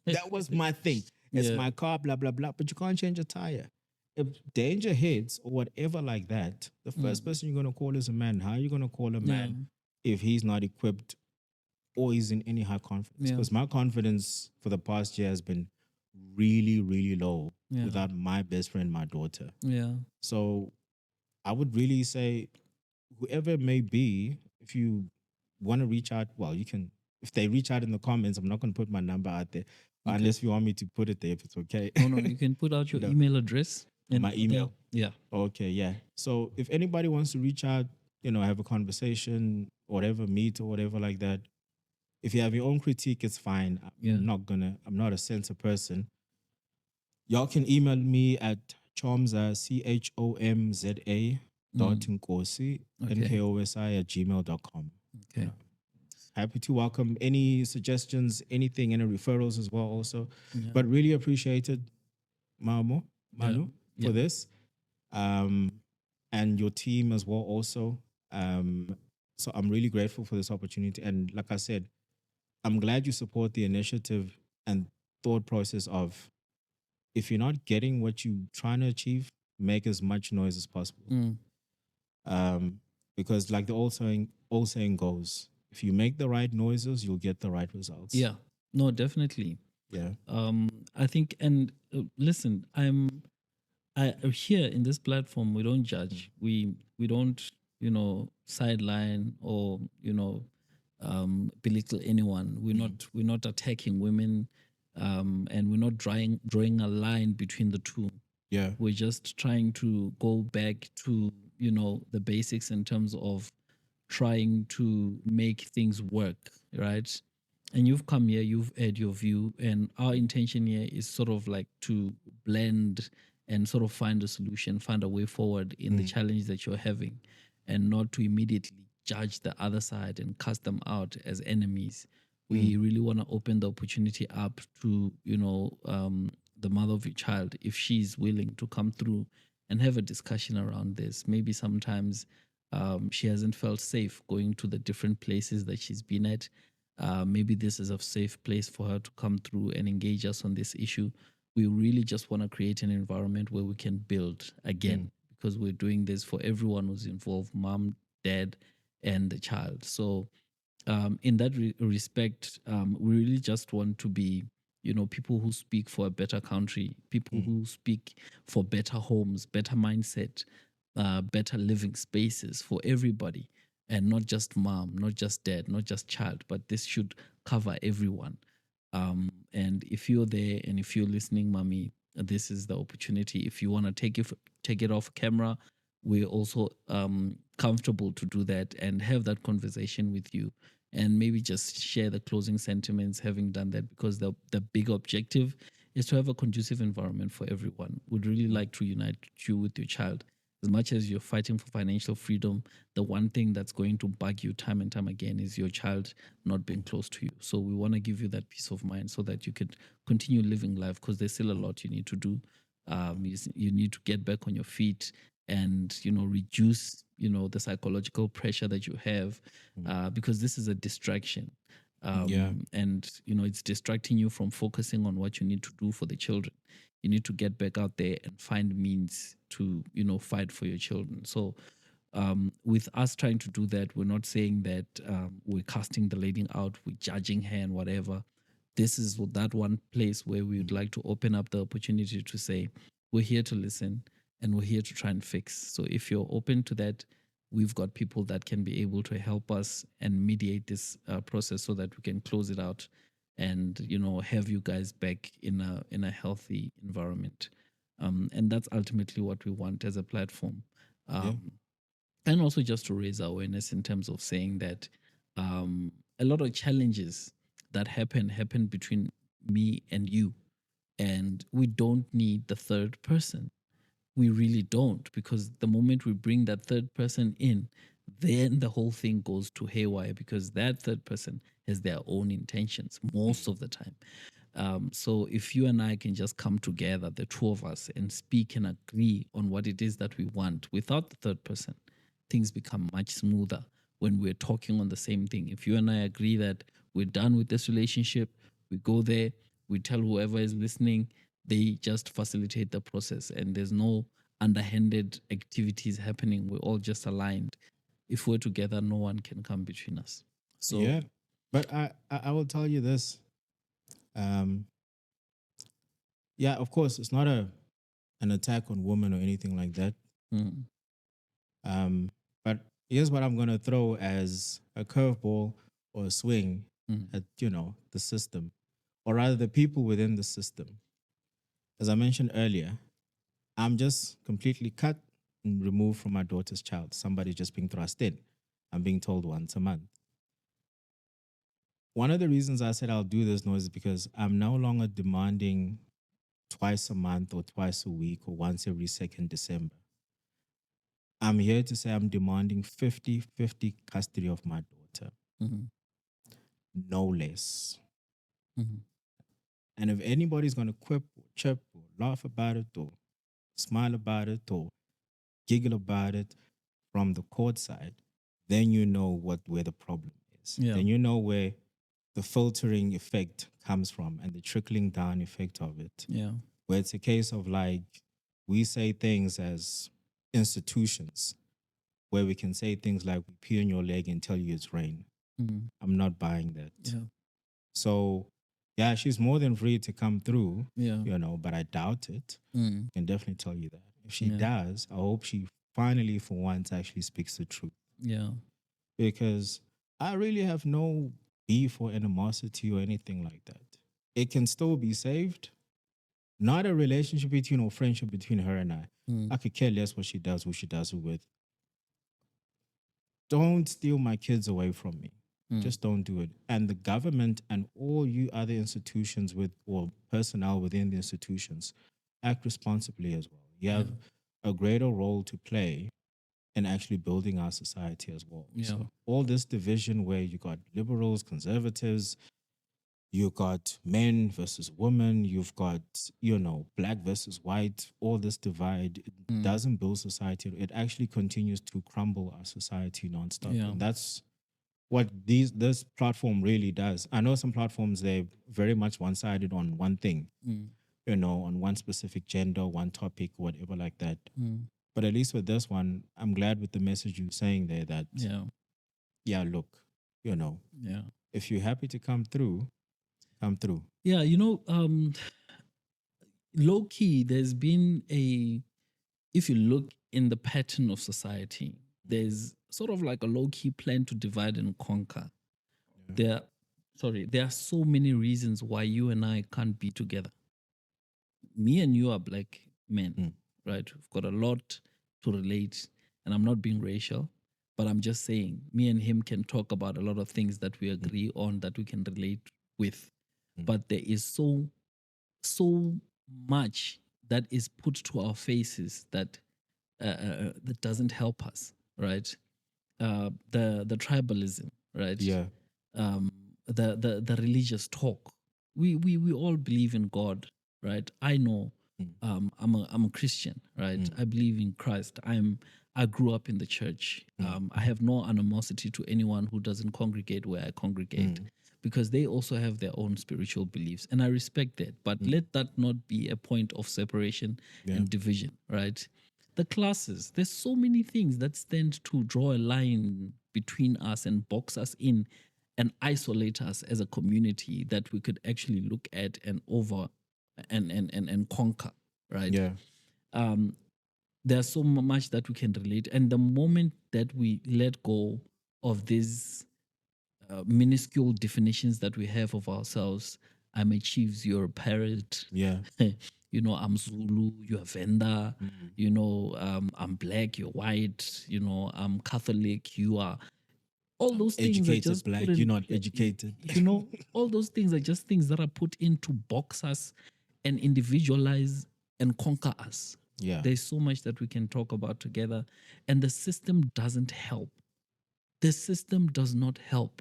Speaker 1: That was my thing. It's
Speaker 2: Yeah.
Speaker 1: my car, blah, blah, blah. But you can't change a tire. If danger hits or whatever like that, the first person you're going to call is a man. How are you going to call a man if he's not equipped or he's in any high confidence?
Speaker 2: Yeah.
Speaker 1: Because my confidence for the past year has been really, really low
Speaker 2: Yeah.
Speaker 1: without my best friend, my daughter.
Speaker 2: Yeah.
Speaker 1: So I would really say, whoever it may be, if you want to reach out, well, you can. If they reach out in the comments, I'm not going to put my number out there, unless you want me to put it there, if it's okay.
Speaker 2: No, you can put out your
Speaker 1: No.
Speaker 2: email address and
Speaker 1: My email.
Speaker 2: Yeah.
Speaker 1: Okay, yeah. So if anybody wants to reach out, have a conversation, whatever, meet or whatever like that. If you have your own critique, it's fine.
Speaker 2: Yeah.
Speaker 1: I'm not a censor person. Y'all can email me at chomza, CHOMZA dot nkosi, NKOSI at gmail.com.
Speaker 2: Okay.
Speaker 1: Happy to welcome any suggestions, anything, any referrals as well also.
Speaker 2: Yeah.
Speaker 1: But really appreciated, Manu,
Speaker 2: Yeah.
Speaker 1: for this. And your team as well also. So I'm really grateful for this opportunity. And like I said, I'm glad you support the initiative and thought process of, if you're not getting what you're trying to achieve, make as much noise as possible. Because like the old saying goes, if you make the right noises, you'll get the right results.
Speaker 2: Yeah. No, definitely.
Speaker 1: Yeah.
Speaker 2: I think, and listen, I here in this platform, we don't judge. We don't, sideline or belittle anyone. We're not attacking women, and we're not drawing a line between the two.
Speaker 1: Yeah.
Speaker 2: We're just trying to go back to the basics in terms of trying to make things work, right? And you've come here, you've had your view, and our intention here is sort of like to blend and sort of find a solution, find a way forward in the challenge that you're having, and not to immediately judge the other side and cast them out as enemies. We really want to open the opportunity up to, the mother of your child, if she's willing to come through and have a discussion around this. Maybe sometimes she hasn't felt safe going to the different places that she's been at. Maybe this is a safe place for her to come through and engage us on this issue. We really just want to create an environment where we can build again, because we're doing this for everyone who's involved, mom, dad, and the child. So in that respect, we really just want to be, people who speak for a better country, people who speak for better homes, better mindset, better living spaces for everybody, and not just mom, not just dad, not just child, but this should cover everyone. And if you're there and if you're listening, mommy, this is the opportunity. If you want to take it off camera, we're also comfortable to do that and have that conversation with you, and maybe just share the closing sentiments having done that, because the big objective is to have a conducive environment for everyone. We'd really like to unite you with your child As much as you're fighting for financial freedom, the one thing that's going to bug you time and time again is your child not being close to you. So we want to give you that peace of mind so that you can continue living life, because there's still a lot you need to do. You need to get back on your feet and reduce the psychological pressure that you have, because this is a distraction.
Speaker 1: Yeah.
Speaker 2: And it's distracting you from focusing on what you need to do for the children. You need to get back out there and find means to fight for your children. So with us trying to do that, we're not saying that we're casting the lady out, we're judging her and whatever. This is that one place where we would like to open up the opportunity to say, we're here to listen and we're here to try and fix. So if you're open to that, we've got people that can be able to help us and mediate this process so that we can close it out and have you guys back in a healthy environment. And that's ultimately what we want as a platform.
Speaker 1: Yeah.
Speaker 2: um, and also just to raise awareness in terms of saying that a lot of challenges that happen between me and you, and we don't need the third person. We really don't, because the moment we bring that third person in, then the whole thing goes to haywire, because that third person has their own intentions most of the time. So if you and I can just come together, the two of us, and speak and agree on what it is that we want without the third person, things become much smoother when we're talking on the same thing. If you and I agree that we're done with this relationship, we go there, we tell whoever is listening, they just facilitate the process, and there's no underhanded activities happening. We're all just aligned. If we're together, no one can come between us. So,
Speaker 1: Yeah. But I will tell you this. Um, yeah, of course, it's not an attack on women or anything like that.
Speaker 2: mm,
Speaker 1: Um, but here's what I'm gonna throw as a curveball or a swing
Speaker 2: mm,
Speaker 1: at the system, or rather the people within the system. As I mentioned earlier, I'm just completely cut and removed from my daughter's child. Somebody just being thrust in. I'm being told once a month. One of the reasons I said I'll do this now is because I'm no longer demanding twice a month or twice a week or once every second December. I'm here to say I'm demanding 50-50 custody of my daughter,
Speaker 2: mm,
Speaker 1: no less.
Speaker 2: mm,
Speaker 1: And if anybody's going to quip or chip or laugh about it or smile about it or giggle about it from the court side, then you know where the problem is.
Speaker 2: yeah,
Speaker 1: Then you know where the filtering effect comes from and the trickling down effect of it.
Speaker 2: yeah,
Speaker 1: Where it's a case of like we say things as institutions where we can say things like we pee on your leg and tell you it's rain.
Speaker 2: mm,
Speaker 1: I'm not buying that.
Speaker 2: yeah,
Speaker 1: So yeah, she's more than free to come through,
Speaker 2: yeah,
Speaker 1: but I doubt it.
Speaker 2: mm,
Speaker 1: I can definitely tell you that. If she
Speaker 2: yeah,
Speaker 1: does, I hope she finally for once actually speaks the truth.
Speaker 2: yeah,
Speaker 1: Because I really have no beef or animosity or anything like that. It can still be saved. Not a relationship between or friendship between her and I.
Speaker 2: mm,
Speaker 1: I could care less what she does, who she does it with. Don't steal my kids away from me.
Speaker 2: mm,
Speaker 1: Just don't do it. And the government and all you other institutions with or personnel within the institutions act responsibly as well. You
Speaker 2: yeah,
Speaker 1: have a greater role to play in actually building our society as well.
Speaker 2: yeah,
Speaker 1: So all this division where you got liberals, conservatives, you got men versus women, you've got, black versus white, all this divide, it
Speaker 2: mm,
Speaker 1: doesn't build society. It actually continues to crumble our society nonstop.
Speaker 2: yeah,
Speaker 1: And that's what this platform really does. I know some platforms, they're very much one-sided on one thing,
Speaker 2: mm,
Speaker 1: on one specific gender, one topic, whatever like that.
Speaker 2: mm,
Speaker 1: But at least with this one, I'm glad with the message you're saying there that,
Speaker 2: yeah,
Speaker 1: yeah, look, you know,
Speaker 2: yeah.
Speaker 1: if you're happy to come through, come through.
Speaker 2: Yeah, low key, there's been if you look in the pattern of society, there's sort of like a low key plan to divide and conquer.
Speaker 1: Yeah.
Speaker 2: There, there are so many reasons why you and I can't be together. Me and you are black men,
Speaker 1: Mm.
Speaker 2: right? We've got a lot to relate, and I'm not being racial, but I'm just saying, me and him can talk about a lot of things that we
Speaker 1: Mm.
Speaker 2: agree on, that we can relate with.
Speaker 1: Mm.
Speaker 2: But there is so much that is put to our faces that that doesn't help us, right? The tribalism, right?
Speaker 1: Yeah.
Speaker 2: Um, the religious talk. We all believe in God, right? I know.
Speaker 1: Mm.
Speaker 2: I'm a Christian, right?
Speaker 1: Mm.
Speaker 2: I believe in Christ. I grew up in the church.
Speaker 1: Mm.
Speaker 2: I have no animosity to anyone who doesn't congregate where I congregate,
Speaker 1: Mm.
Speaker 2: because they also have their own spiritual beliefs, and I respect that. But
Speaker 1: Mm.
Speaker 2: let that not be a point of separation
Speaker 1: Yeah.
Speaker 2: and division, right? The classes, there's so many things that stand to draw a line between us and box us in and isolate us as a community that we could actually look at and over and conquer, right?
Speaker 1: Yeah.
Speaker 2: um there's so much that we can relate, and the moment that we let go of these minuscule definitions that we have of ourselves. I'm a chiefs, you're a parrot.
Speaker 1: Yeah.
Speaker 2: I'm Zulu, you're Venda.
Speaker 1: Mm.
Speaker 2: I'm black, you're white. I'm Catholic, you are. All those things are
Speaker 1: Educated
Speaker 2: just put
Speaker 1: black, you're
Speaker 2: in.
Speaker 1: not educated.
Speaker 2: All those things are just things that are put in to box us and individualize and conquer us.
Speaker 1: Yeah.
Speaker 2: There's so much that we can talk about together, and the system doesn't help. The system does not help.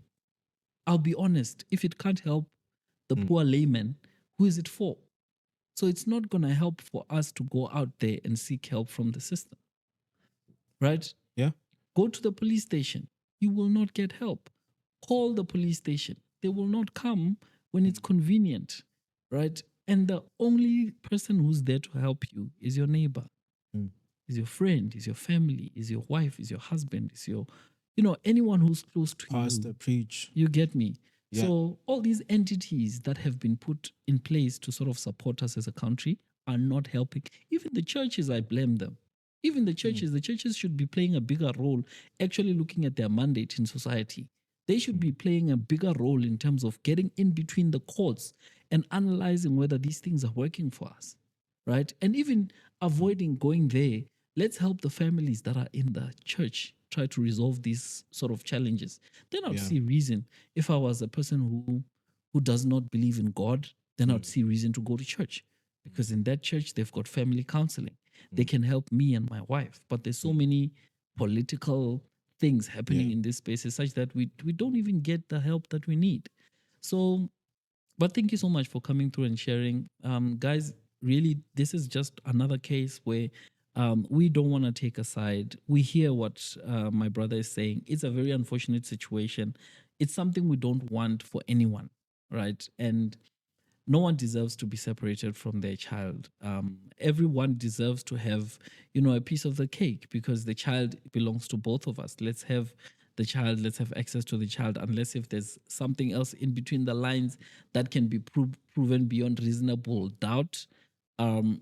Speaker 2: I'll be honest, if it can't help the
Speaker 1: Mm.
Speaker 2: poor layman, who is it for? So it's not going to help for us to go out there and seek help from the system, right?
Speaker 1: Yeah.
Speaker 2: Go to the police station. You will not get help. Call the police station. They will not come when it's convenient, right? And the only person who's there to help you is your neighbor,
Speaker 1: Mm.
Speaker 2: is your friend, is your family, is your wife, is your husband, is your, anyone who's close to
Speaker 1: Pastor,
Speaker 2: you.
Speaker 1: preach.
Speaker 2: You get me?
Speaker 1: Yeah.
Speaker 2: So all these entities that have been put in place to sort of support us as a country are not helping. Even the churches, I blame them. Even the churches should be playing a bigger role, actually looking at their mandate in society. They should be playing a bigger role in terms of getting in between the courts and analyzing whether these things are working for us, right? And even avoiding going there, let's help the families that are in the church try to resolve these sort of challenges. Then I'd
Speaker 1: Yeah.
Speaker 2: see reason. If I was a person who does not believe in God, then I'd see reason to go to church, because in that church they've got family counseling. They can help me and my wife. But there's so many political things happening
Speaker 1: Yeah.
Speaker 2: in this spaces such that we don't even get the help that we need. So, but thank you so much for coming through and sharing. Guys, really, this is just another case where we don't want to take a side. We hear what my brother is saying. It's a very unfortunate situation. It's something we don't want for anyone, right? And no one deserves to be separated from their child. Everyone deserves to have, a piece of the cake, because the child belongs to both of us. Let's have the child. Let's have access to the child, unless if there's something else in between the lines that can be proven beyond reasonable doubt.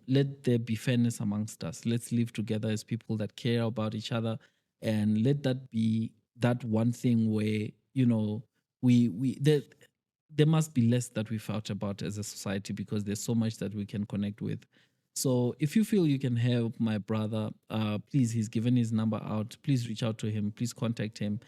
Speaker 2: Let there be fairness amongst us. Let's live together as people that care about each other, and let that be that one thing where we that there must be less that we felt about as a society, because there's so much that we can connect with. So if you feel you can help my brother, please, he's given his number out. Please reach out to him. Please contact him.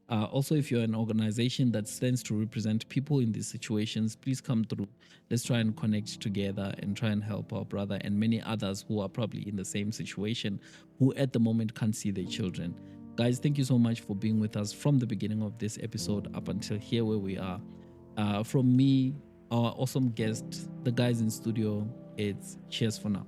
Speaker 2: Also, if you're an organization that stands to represent people in these situations, please come through. Let's try and connect together and try and help our brother and many others who are probably in the same situation, who at the moment can't see their children. Guys, thank you so much for being with us from the beginning of this episode up until here where we are. From me, our awesome guest, the guys in studio, it's cheers for now.